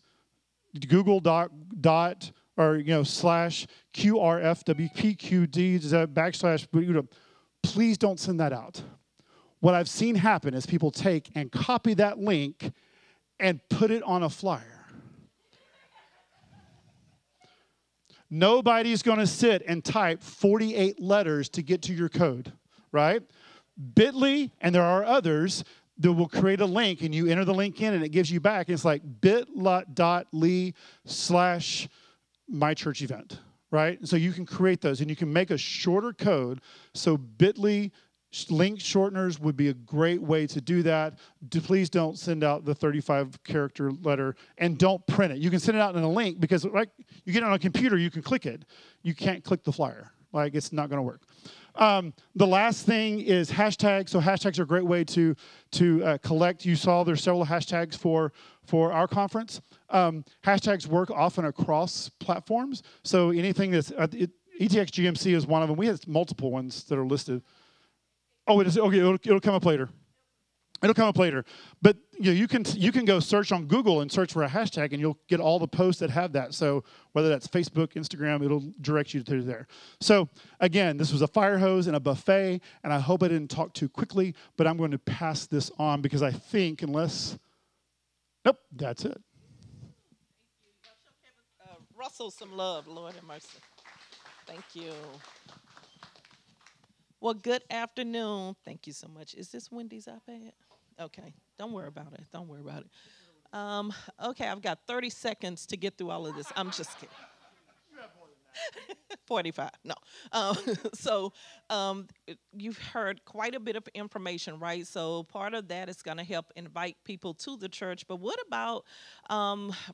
Google dot or slash QRFWPQD /, please don't send that out. What I've seen happen is people take and copy that link and put it on a flyer. Nobody's going to sit and type 48 letters to get to your code, right? Bitly, and there are others, that will create a link, and you enter the link in, and it gives you back. And it's like bit.ly/mychurchevent, right? And so you can create those, and you can make a shorter code. So Bitly link shorteners would be a great way to do that. Please don't send out the 35-character letter, and don't print it. You can send it out in a link because, like, you get it on a computer, you can click it. You can't click the flyer. Like, it's not going to work. The last thing is hashtags. So hashtags are a great way to collect. You saw there's several hashtags for our conference. Hashtags work often across platforms. So anything that's ETX GMC is one of them. We have multiple ones that are listed. Oh, it is okay. It'll come up later. It'll come up later. But you can go search on Google and search for a hashtag, and you'll get all the posts that have that. So whether that's Facebook, Instagram, it'll direct you to there. So again, this was a fire hose and a buffet, and I hope I didn't talk too quickly, but I'm going to pass this on because I think nope, that's it. Russell, some love. Lord have mercy. Thank you. Well, good afternoon. Thank you so much. Is this Wendy's iPad? Okay. Don't worry about it. Don't worry about it. Okay, I've got 30 seconds to get through all of this. I'm just kidding. 45. No. So you've heard quite a bit of information, right? So part of that is going to help invite people to the church. But what about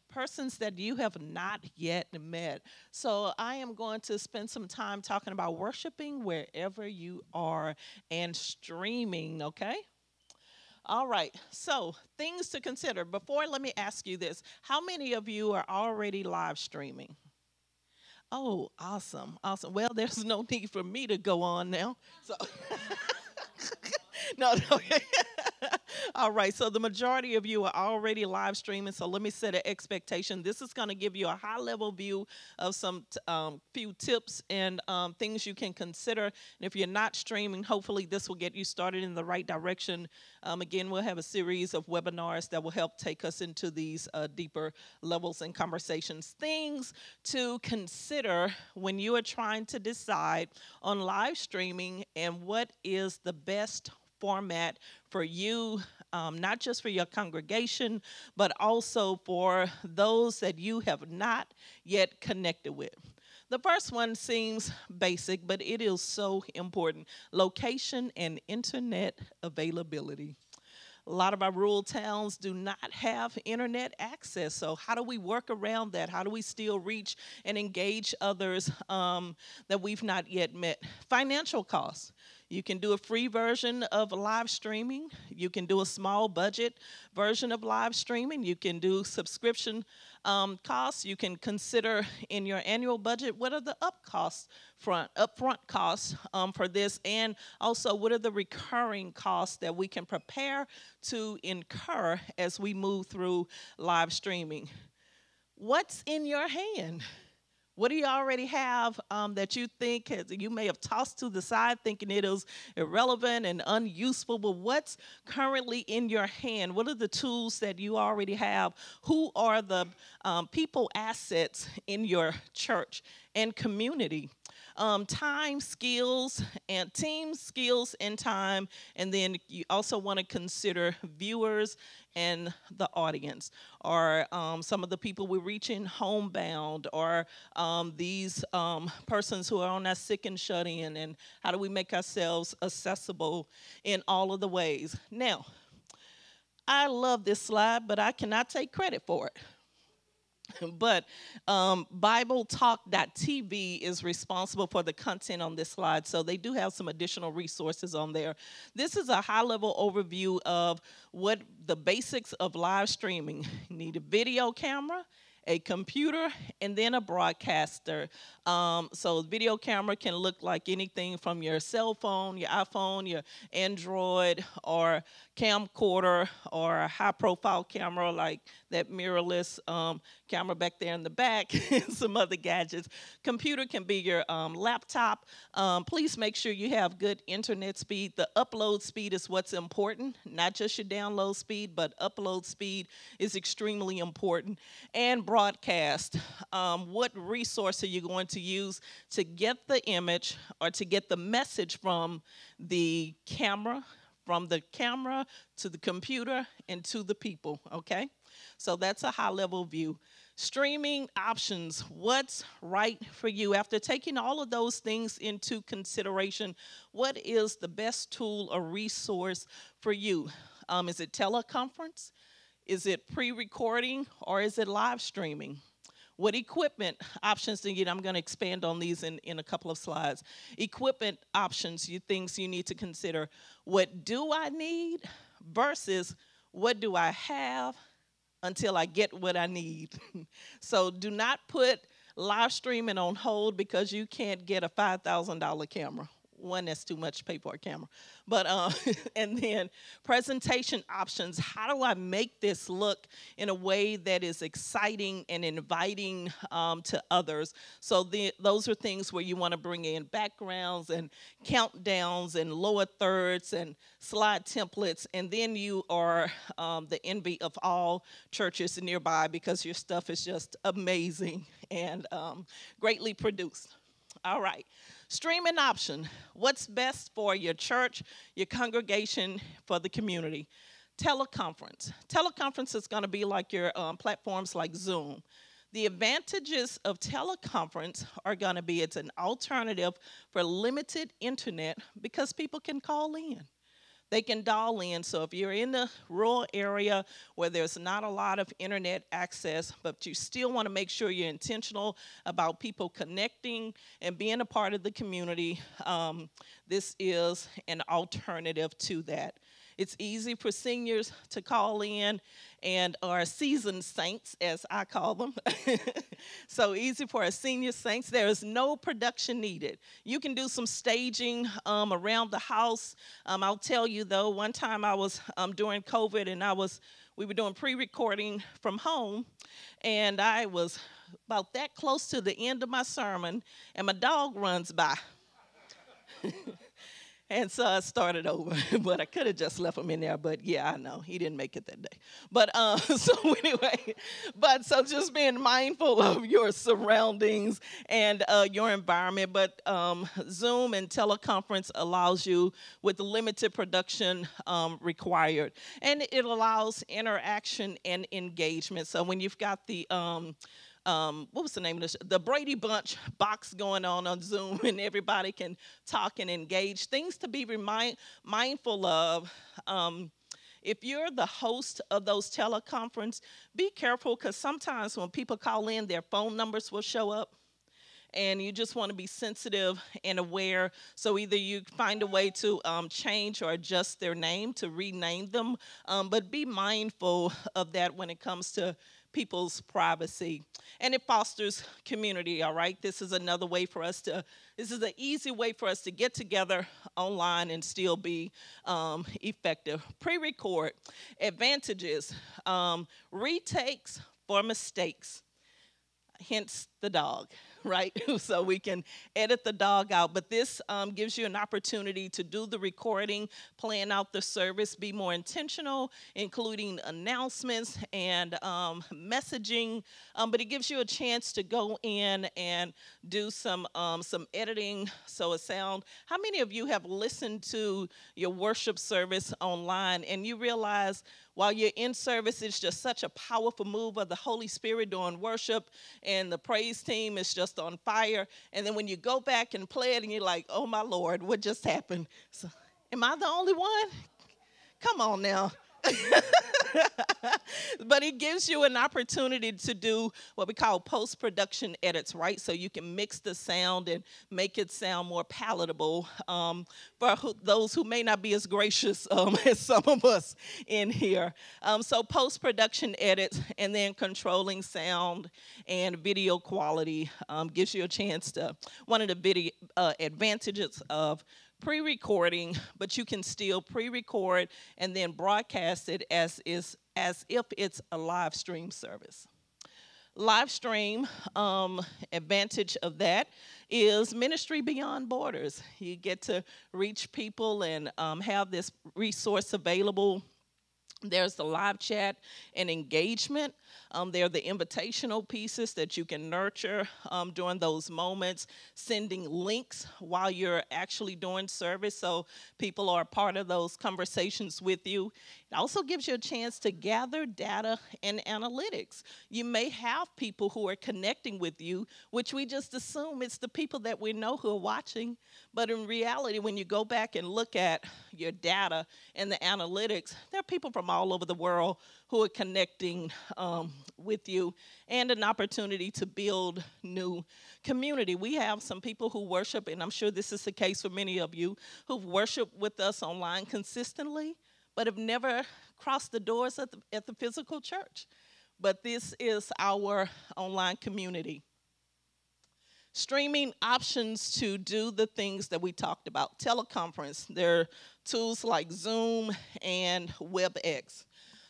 persons that you have not yet met? So I am going to spend some time talking about worshiping wherever you are and streaming, okay? All right, so things to consider. Before, let me ask you this. How many of you are already live streaming? Oh, awesome, awesome. Well, there's no need for me to go on now. So, no. All right, so the majority of you are already live streaming, so let me set an expectation. This is going to give you a high-level view of some few tips and things you can consider. And if you're not streaming, hopefully this will get you started in the right direction. Again, we'll have a series of webinars that will help take us into these deeper levels and conversations. Things to consider when you are trying to decide on live streaming and what is the best format for you, not just for your congregation, but also for those that you have not yet connected with. The first one seems basic, but it is so important. Location and internet availability. A lot of our rural towns do not have internet access. So how do we work around that? How do we still reach and engage others that we've not yet met? Financial costs. You can do a free version of live streaming. You can do a small budget version of live streaming. You can do subscription costs. You can consider in your annual budget what are the upfront costs for this, and also what are the recurring costs that we can prepare to incur as we move through live streaming. What's in your hand? What do you already have that you think you may have tossed to the side thinking it is irrelevant and unuseful? But what's currently in your hand? What are the tools that you already have? Who are the people assets in your church and community? Time, skills, and team skills and time. And then you also want to consider viewers and the audience, or some of the people we're reaching homebound, or these persons who are on that sick and shut in, and how do we make ourselves accessible in all of the ways. Now, I love this slide, but I cannot take credit for it. But BibleTalk.tv is responsible for the content on this slide, so they do have some additional resources on there. This is a high-level overview of what the basics of live streaming. You need a video camera, a computer, and then a broadcaster. So video camera can look like anything from your cell phone, your iPhone, your Android, or camcorder, or a high-profile camera like that mirrorless camera back there in the back, and some other gadgets. Computer can be your laptop. Please make sure you have good internet speed. The upload speed is what's important, not just your download speed, but upload speed is extremely important. And broadcast. What resource are you going to use to get the image or to get the message from the camera to the computer and to the people, okay? So that's a high-level view. Streaming options, what's right for you? After taking all of those things into consideration, what is the best tool or resource for you? Is it teleconference? Is it pre-recording, or is it live streaming? What equipment options do you need? I'm going to expand on these in a couple of slides. Equipment options, things you need to consider. What do I need versus what do I have until I get what I need? So do not put live streaming on hold because you can't get a $5,000 camera. One, that's too much to pay for a camera. But, and then presentation options. How do I make this look in a way that is exciting and inviting to others? So those are things where you want to bring in backgrounds and countdowns and lower thirds and slide templates. And then you are the envy of all churches nearby because your stuff is just amazing and greatly produced. All right. Streaming option. What's best for your church, your congregation, for the community? Teleconference. Teleconference is going to be like your platforms like Zoom. The advantages of teleconference are going to be it's an alternative for limited internet because people can call in. They can dial in. So if you're in the rural area where there's not a lot of internet access, but you still want to make sure you're intentional about people connecting and being a part of the community, this is an alternative to that. It's easy for seniors to call in and our seasoned saints, as I call them. So easy for our senior saints. There is no production needed. You can do some staging around the house. I'll tell you though, one time I was during COVID and we were doing pre-recording from home, and I was about that close to the end of my sermon, and my dog runs by. And so I started over, but I could have just left him in there. But yeah, I know he didn't make it that day. But so anyway, so just being mindful of your surroundings and your environment. But Zoom and teleconference allows you with limited production required, and it allows interaction and engagement. So when you've got the what was the name of this? The Brady Bunch box going on Zoom, and everybody can talk and engage. Things to be mindful of. If you're the host of those teleconferences, be careful, because sometimes when people call in, their phone numbers will show up. And you just want to be sensitive and aware. So either you find a way to change or adjust their name to rename them. But be mindful of that when it comes to people's privacy. And it fosters community, all right? This is another way for us this is an easy way for us to get together online and still be effective. Pre-record, advantages, retakes for mistakes, hence the dog, right? So we can edit the dog out. But this gives you an opportunity to do the recording, plan out the service, be more intentional, including announcements and messaging. But it gives you a chance to go in and do some editing so it sound. How many of you have listened to your worship service online and you realize while you're in service, it's just such a powerful move of the Holy Spirit during worship, and the praise team is just on fire. And then when you go back and play it, and you're like, oh, my Lord, what just happened? So, am I the only one? Come on now. But it gives you an opportunity to do what we call post-production edits, right? So you can mix the sound and make it sound more palatable for those who may not be as gracious as some of us in here. So post-production edits and then controlling sound and video quality gives you a chance to, one of the video advantages of pre-recording, but you can still pre-record and then broadcast it as if it's a live stream service. Live stream, advantage of that is ministry beyond borders. You get to reach people and have this resource available. There's the live chat and engagement. There are the invitational pieces that you can nurture during those moments, sending links while you're actually doing service so people are a part of those conversations with you. It also gives you a chance to gather data and analytics. You may have people who are connecting with you, which we just assume it's the people that we know who are watching. But in reality, when you go back and look at your data and the analytics, there are people from all over the world who are connecting with you, and an opportunity to build new community. We have some people who worship, and I'm sure this is the case for many of you, who've worshiped with us online consistently, but have never crossed the doors at the physical church. But this is our online community. Streaming options to do the things that we talked about. Teleconference, there are tools like Zoom and WebEx.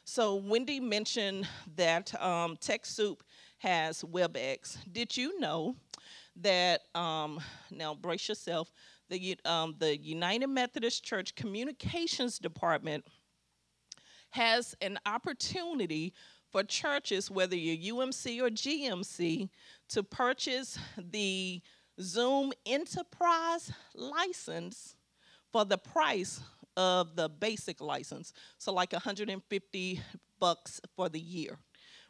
So Wendy mentioned that TechSoup has WebEx. Did you know that, now brace yourself, the United Methodist Church Communications Department has an opportunity for churches, whether you're UMC or GMC, to purchase the Zoom Enterprise license for the price of the basic license, so like $150 for the year,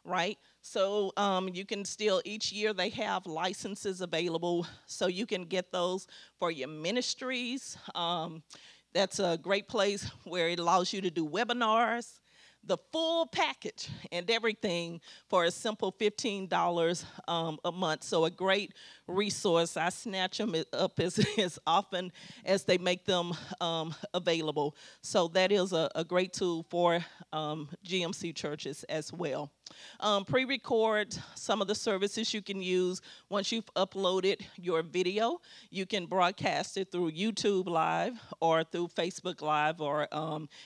right? So you can still, each year they have licenses available, so you can get those for your ministries. That's a great place where it allows you to do webinars, the full package and everything for a simple $15 a month. So a great resource. I snatch them up as often as they make them available. So that is a great tool for GMC churches as well. Pre-record some of the services you can use. Once you've uploaded your video, you can broadcast it through YouTube Live or through Facebook Live or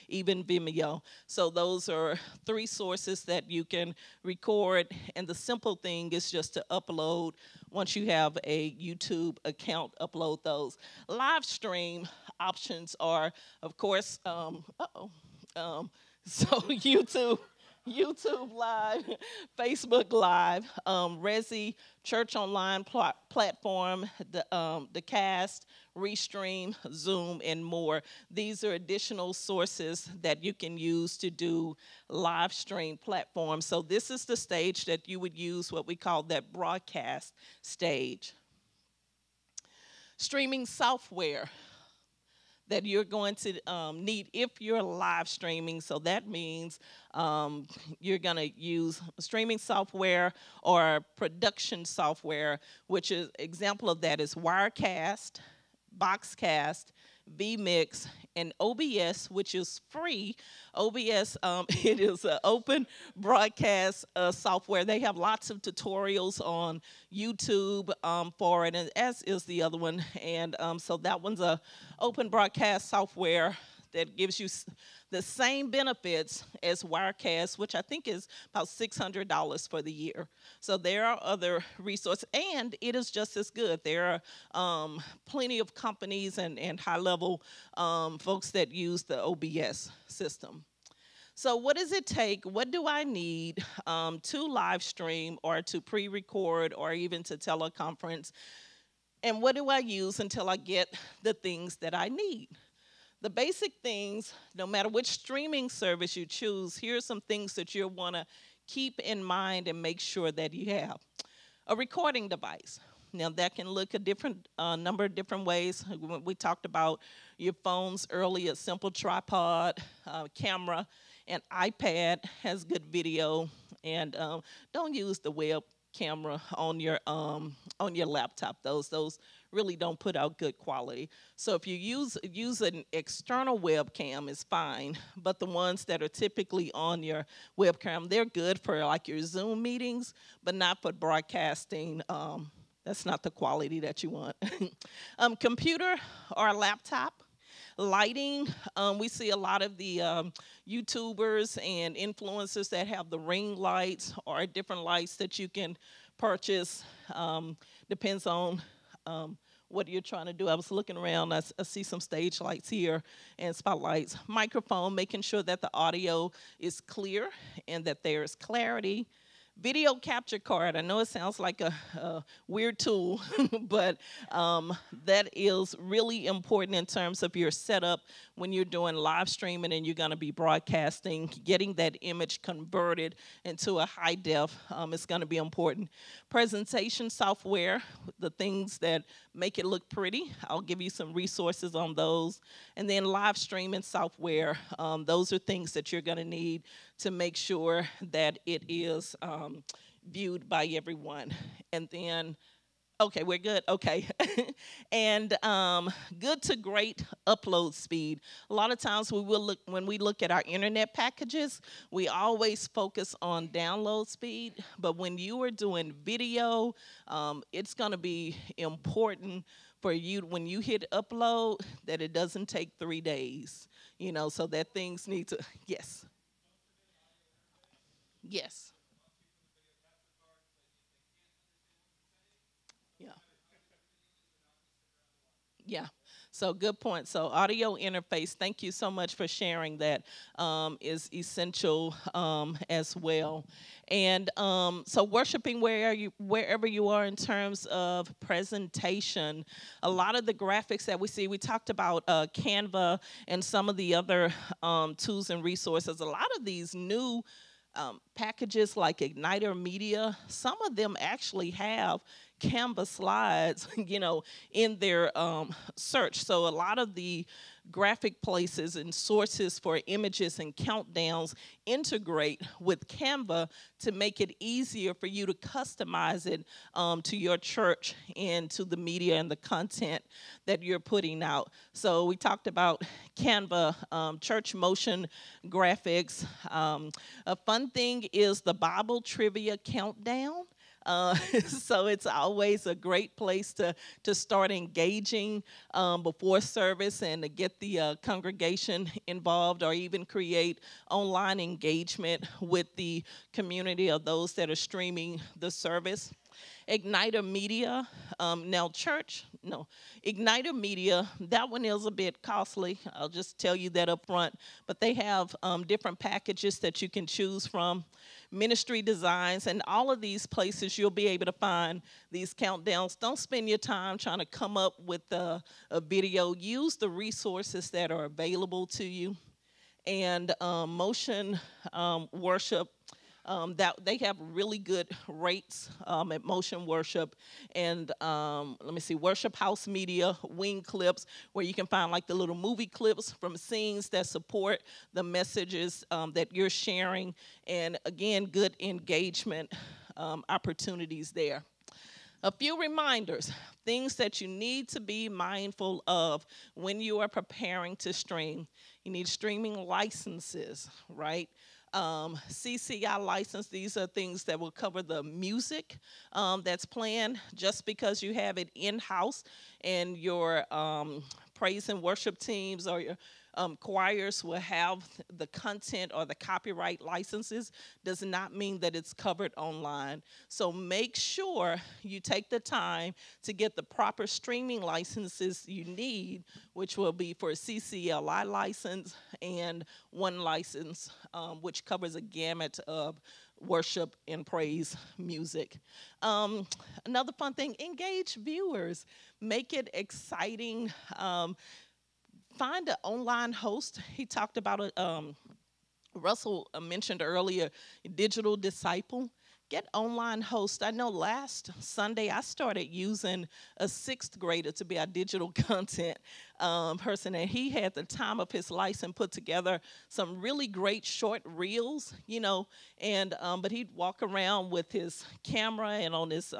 even Vimeo. So those are 3 sources that you can record, and the simple thing is just to upload. Once you have a YouTube account, upload those. Live stream options are, of course, so YouTube Live, Facebook Live, Resi, Church Online platform, the Cast, Restream, Zoom, and more. These are additional sources that you can use to do live stream platforms. So this is the stage that you would use, what we call that broadcast stage. Streaming software that you're going to need if you're live streaming. So that means you're going to use streaming software or production software, which is example of that is Wirecast, Boxcast, vMix, and OBS, which is free. OBS, it is an open broadcast software. They have lots of tutorials on YouTube for it, and as is the other one. And so that one's a open broadcast software that gives you the same benefits as Wirecast, which I think is about $600 for the year. So there are other resources, and it is just as good. There are plenty of companies and high-level folks that use the OBS system. So what does it take? What do I need to live stream or to pre-record or even to teleconference? And what do I use until I get the things that I need? The basic things, no matter which streaming service you choose, here's some things that you'll want to keep in mind and make sure that you have. A recording device. Now, that can look a different number of different ways. We talked about your phones earlier, a simple tripod, camera, and iPad has good video. And don't use the web camera on your laptop. Those really don't put out good quality. So if you use an external webcam, is fine, but the ones that are typically on your webcam, they're good for like your Zoom meetings, but not for broadcasting. That's not the quality that you want. Computer or a laptop. Lighting, we see a lot of the YouTubers and influencers that have the ring lights or different lights that you can purchase. Depends on what you're trying to do. I was looking around, I see some stage lights here and spotlights. Microphone, making sure that the audio is clear and that there is clarity. Video capture card, I know it sounds like a weird tool, but that is really important in terms of your setup when you're doing live streaming and you're going to be broadcasting. Getting that image converted into a high def is going to be important. Presentation software, the things that make it look pretty. I'll give you some resources on those. And then live streaming software, those are things that you're going to need to make sure that it is viewed by everyone. And then, okay, we're good, okay. And good to great upload speed. A lot of times when we look at our internet packages, we always focus on download speed, but when you are doing video, it's gonna be important for you, when you hit upload, that it doesn't take 3 days, you know, so that things need to, yes. Yes. Yeah. Yeah. So good point. So audio interface, thank you so much for sharing that, is essential as well. And so worshiping wherever you are in terms of presentation, a lot of the graphics that we see, we talked about Canva and some of the other tools and resources. A lot of these new packages like Igniter Media, some of them actually have Canva slides, in their search. So a lot of the graphic places and sources for images and countdowns integrate with Canva to make it easier for you to customize it to your church and to the media and the content that you're putting out. So we talked about Canva, church motion graphics. A fun thing is the Bible trivia countdown. So it's always a great place to start engaging before service and to get the congregation involved, or even create online engagement with the community of those that are streaming the service. Igniter Media, Igniter Media, that one is a bit costly. I'll just tell you that up front. But they have different packages that you can choose from. Ministry Designs, and all of these places you'll be able to find these countdowns. Don't spend your time trying to come up with a video. Use the resources that are available to you. And Motion Worship, that they have really good rates at Motion Worship, and Worship House Media, Wing Clips, where you can find like the little movie clips from scenes that support the messages that you're sharing, and again, good engagement opportunities there. A few reminders, things that you need to be mindful of when you are preparing to stream. You need streaming licenses, right? CCI license, these are things that will cover the music that's playing. Just because you have it in-house and your praise and worship teams or your choirs will have the content or the copyright licenses does not mean that it's covered online. So make sure you take the time to get the proper streaming licenses you need, which will be for a CCLI license and one license, which covers a gamut of worship and praise music. Another fun thing, engage viewers. Make it exciting. Find an online host. He talked about it. Russell mentioned earlier, Digital Disciple. Get online hosts. I know last Sunday I started using a 6th grader to be our digital content person, and he had the time of his life and put together some really great short reels, and but he'd walk around with his camera and on his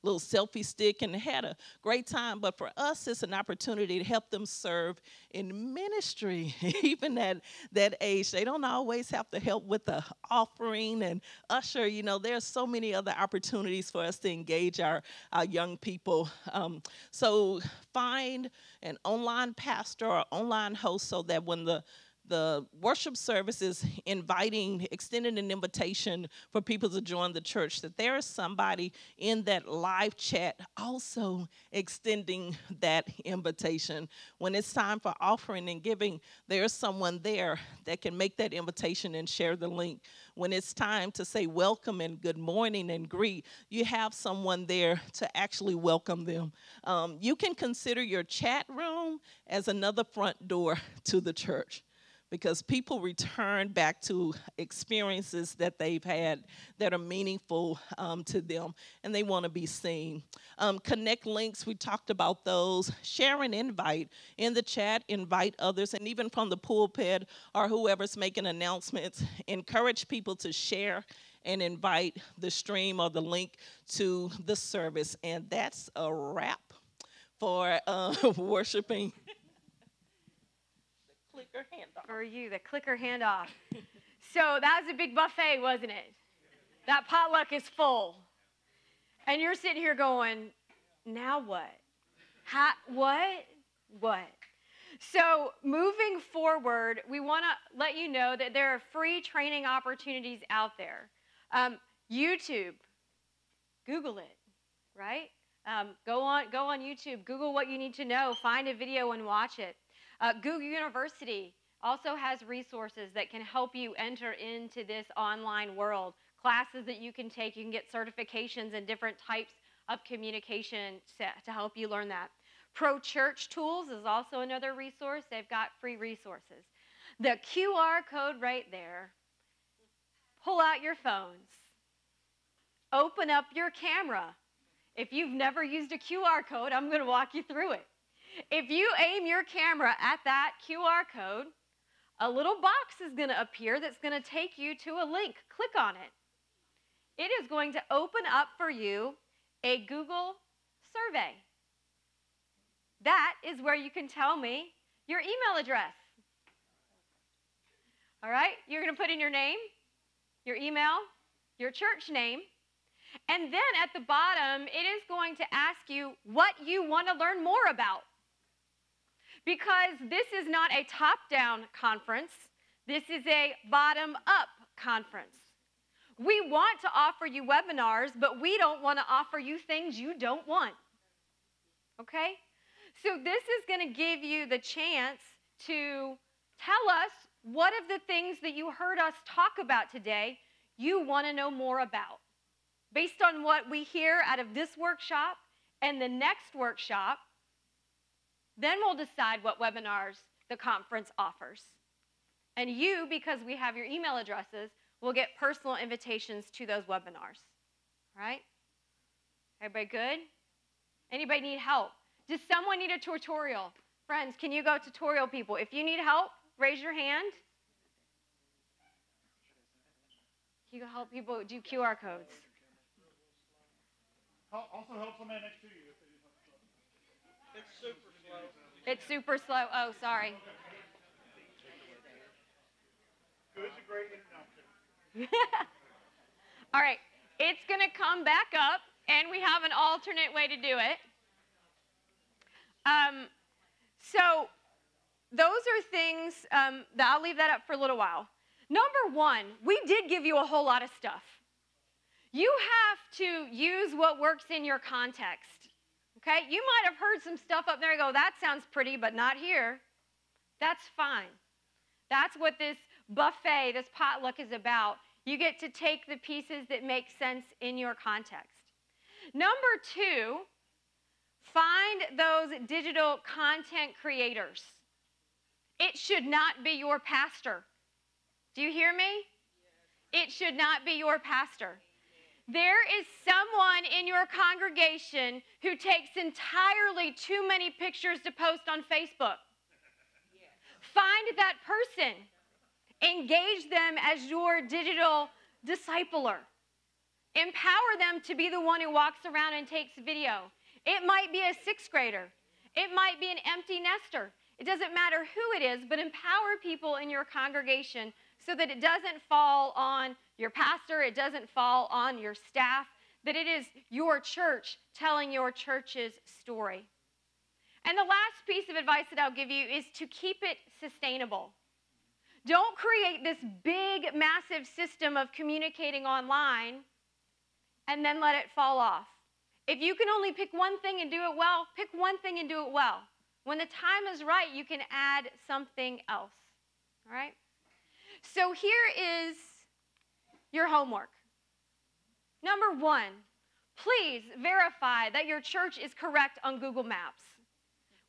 little selfie stick and had a great time. But for us, it's an opportunity to help them serve in ministry, even at that age. They don't always have to help with the offering and usher. There's so many other opportunities for us to engage our young people. So find an online pastor or online host so that when the worship service is extending an invitation for people to join the church, that there is somebody in that live chat also extending that invitation. When it's time for offering and giving, there's someone there that can make that invitation and share the link. When it's time to say welcome and good morning and greet, you have someone there to actually welcome them. You can consider your chat room as another front door to the church, because people return back to experiences that they've had that are meaningful to them, and they want to be seen. Connect links, we talked about those. Share and invite. In the chat, invite others, and even from the pulpit or whoever's making announcements, encourage people to share and invite the stream or the link to the service. And that's a wrap for worshiping. Clicker handoff. For you, the clicker handoff. So that was a big buffet, wasn't it? That potluck is full. And you're sitting here going, now what? What? So moving forward, we want to let you know that there are free training opportunities out there. YouTube, Google it, right? Go on YouTube, Google what you need to know, find a video and watch it. Google University also has resources that can help you enter into this online world. Classes that you can take, you can get certifications and different types of communication to help you learn that. Pro Church Tools is also another resource. They've got free resources. The QR code right there, pull out your phones. Open up your camera. If you've never used a QR code, I'm going to walk you through it. If you aim your camera at that QR code, a little box is going to appear that's going to take you to a link. Click on it. It is going to open up for you a Google survey. That is where you can tell me your email address. All right? You're going to put in your name, your email, your church name, and then at the bottom, it is going to ask you what you want to learn more about. Because this is not a top-down conference. This is a bottom-up conference. We want to offer you webinars, but we don't want to offer you things you don't want. Okay? So this is going to give you the chance to tell us what of the things that you heard us talk about today you want to know more about. Based on what we hear out of this workshop and the next workshop, then we'll decide what webinars the conference offers. And you, because we have your email addresses, will get personal invitations to those webinars. All right? Everybody good? Anybody need help? Does someone need a tutorial? Friends, can you go tutorial people? If you need help, raise your hand. You can help people do QR codes. Also help somebody next to you. It's super slow. It's super slow. Oh, sorry. Good, it's a great internet. All right. It's going to come back up, and we have an alternate way to do it. So those are things that I'll leave that up for a little while. Number one, we did give you a whole lot of stuff. You have to use what works in your context. Okay? You might have heard some stuff up there and go, that sounds pretty, but not here. That's fine. That's what this buffet, this potluck is about. You get to take the pieces that make sense in your context. Number two, find those digital content creators. It should not be your pastor. Do you hear me? It should not be your pastor. There is someone in your congregation who takes entirely too many pictures to post on Facebook. Find that person. Engage them as your digital discipler. Empower them to be the one who walks around and takes video. It might be a sixth grader. It might be an empty nester. It doesn't matter who it is, but empower people in your congregation so that it doesn't fall on your pastor, it doesn't fall on your staff, that it is your church telling your church's story. And the last piece of advice that I'll give you is to keep it sustainable. Don't create this big, massive system of communicating online and then let it fall off. If you can only pick one thing and do it well, pick one thing and do it well. When the time is right, you can add something else. All right? So here is your homework. Number one, please verify that your church is correct on Google Maps.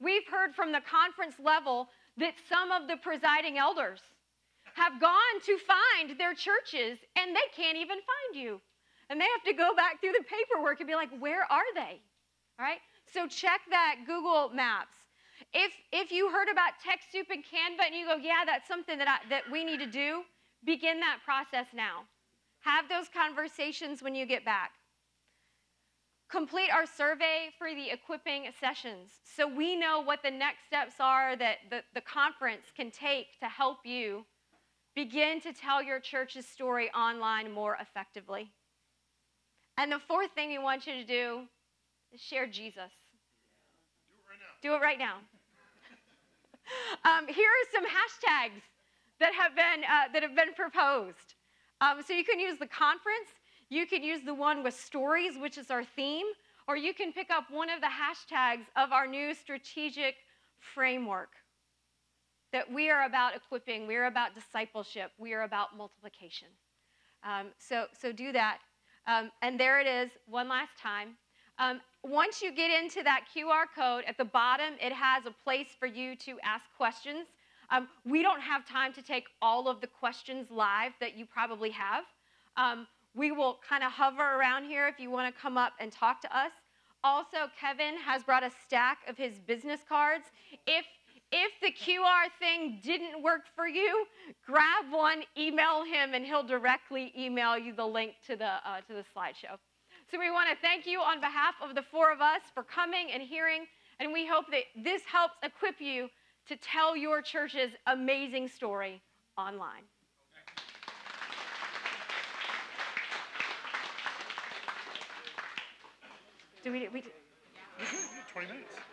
We've heard from the conference level that some of the presiding elders have gone to find their churches and they can't even find you. And they have to go back through the paperwork and be like, where are they? All right? So check that Google Maps. If you heard about TechSoup and Canva and you go, yeah, that's something that we need to do, begin that process now. Have those conversations when you get back. Complete our survey for the equipping sessions so we know what the next steps are that the conference can take to help you begin to tell your church's story online more effectively. And the fourth thing we want you to do is share Jesus. Do it right now. Here are some hashtags that have been proposed. So you can use the conference. You can use the one with stories, which is our theme, or you can pick up one of the hashtags of our new strategic framework. That we are about equipping, we are about discipleship, we are about multiplication. So do that. And there it is, one last time. Once you get into that QR code, at the bottom, it has a place for you to ask questions. We don't have time to take all of the questions live that you probably have, We will kind of hover around here if you want to come up and talk to us. Also, Kevin has brought a stack of his business cards. If the QR thing didn't work for you, grab one, email him, and he'll directly email you the link to the slideshow. So we want to thank you on behalf of the four of us for coming and hearing, and we hope that this helps equip you to tell your church's amazing story online. Do we 20 minutes.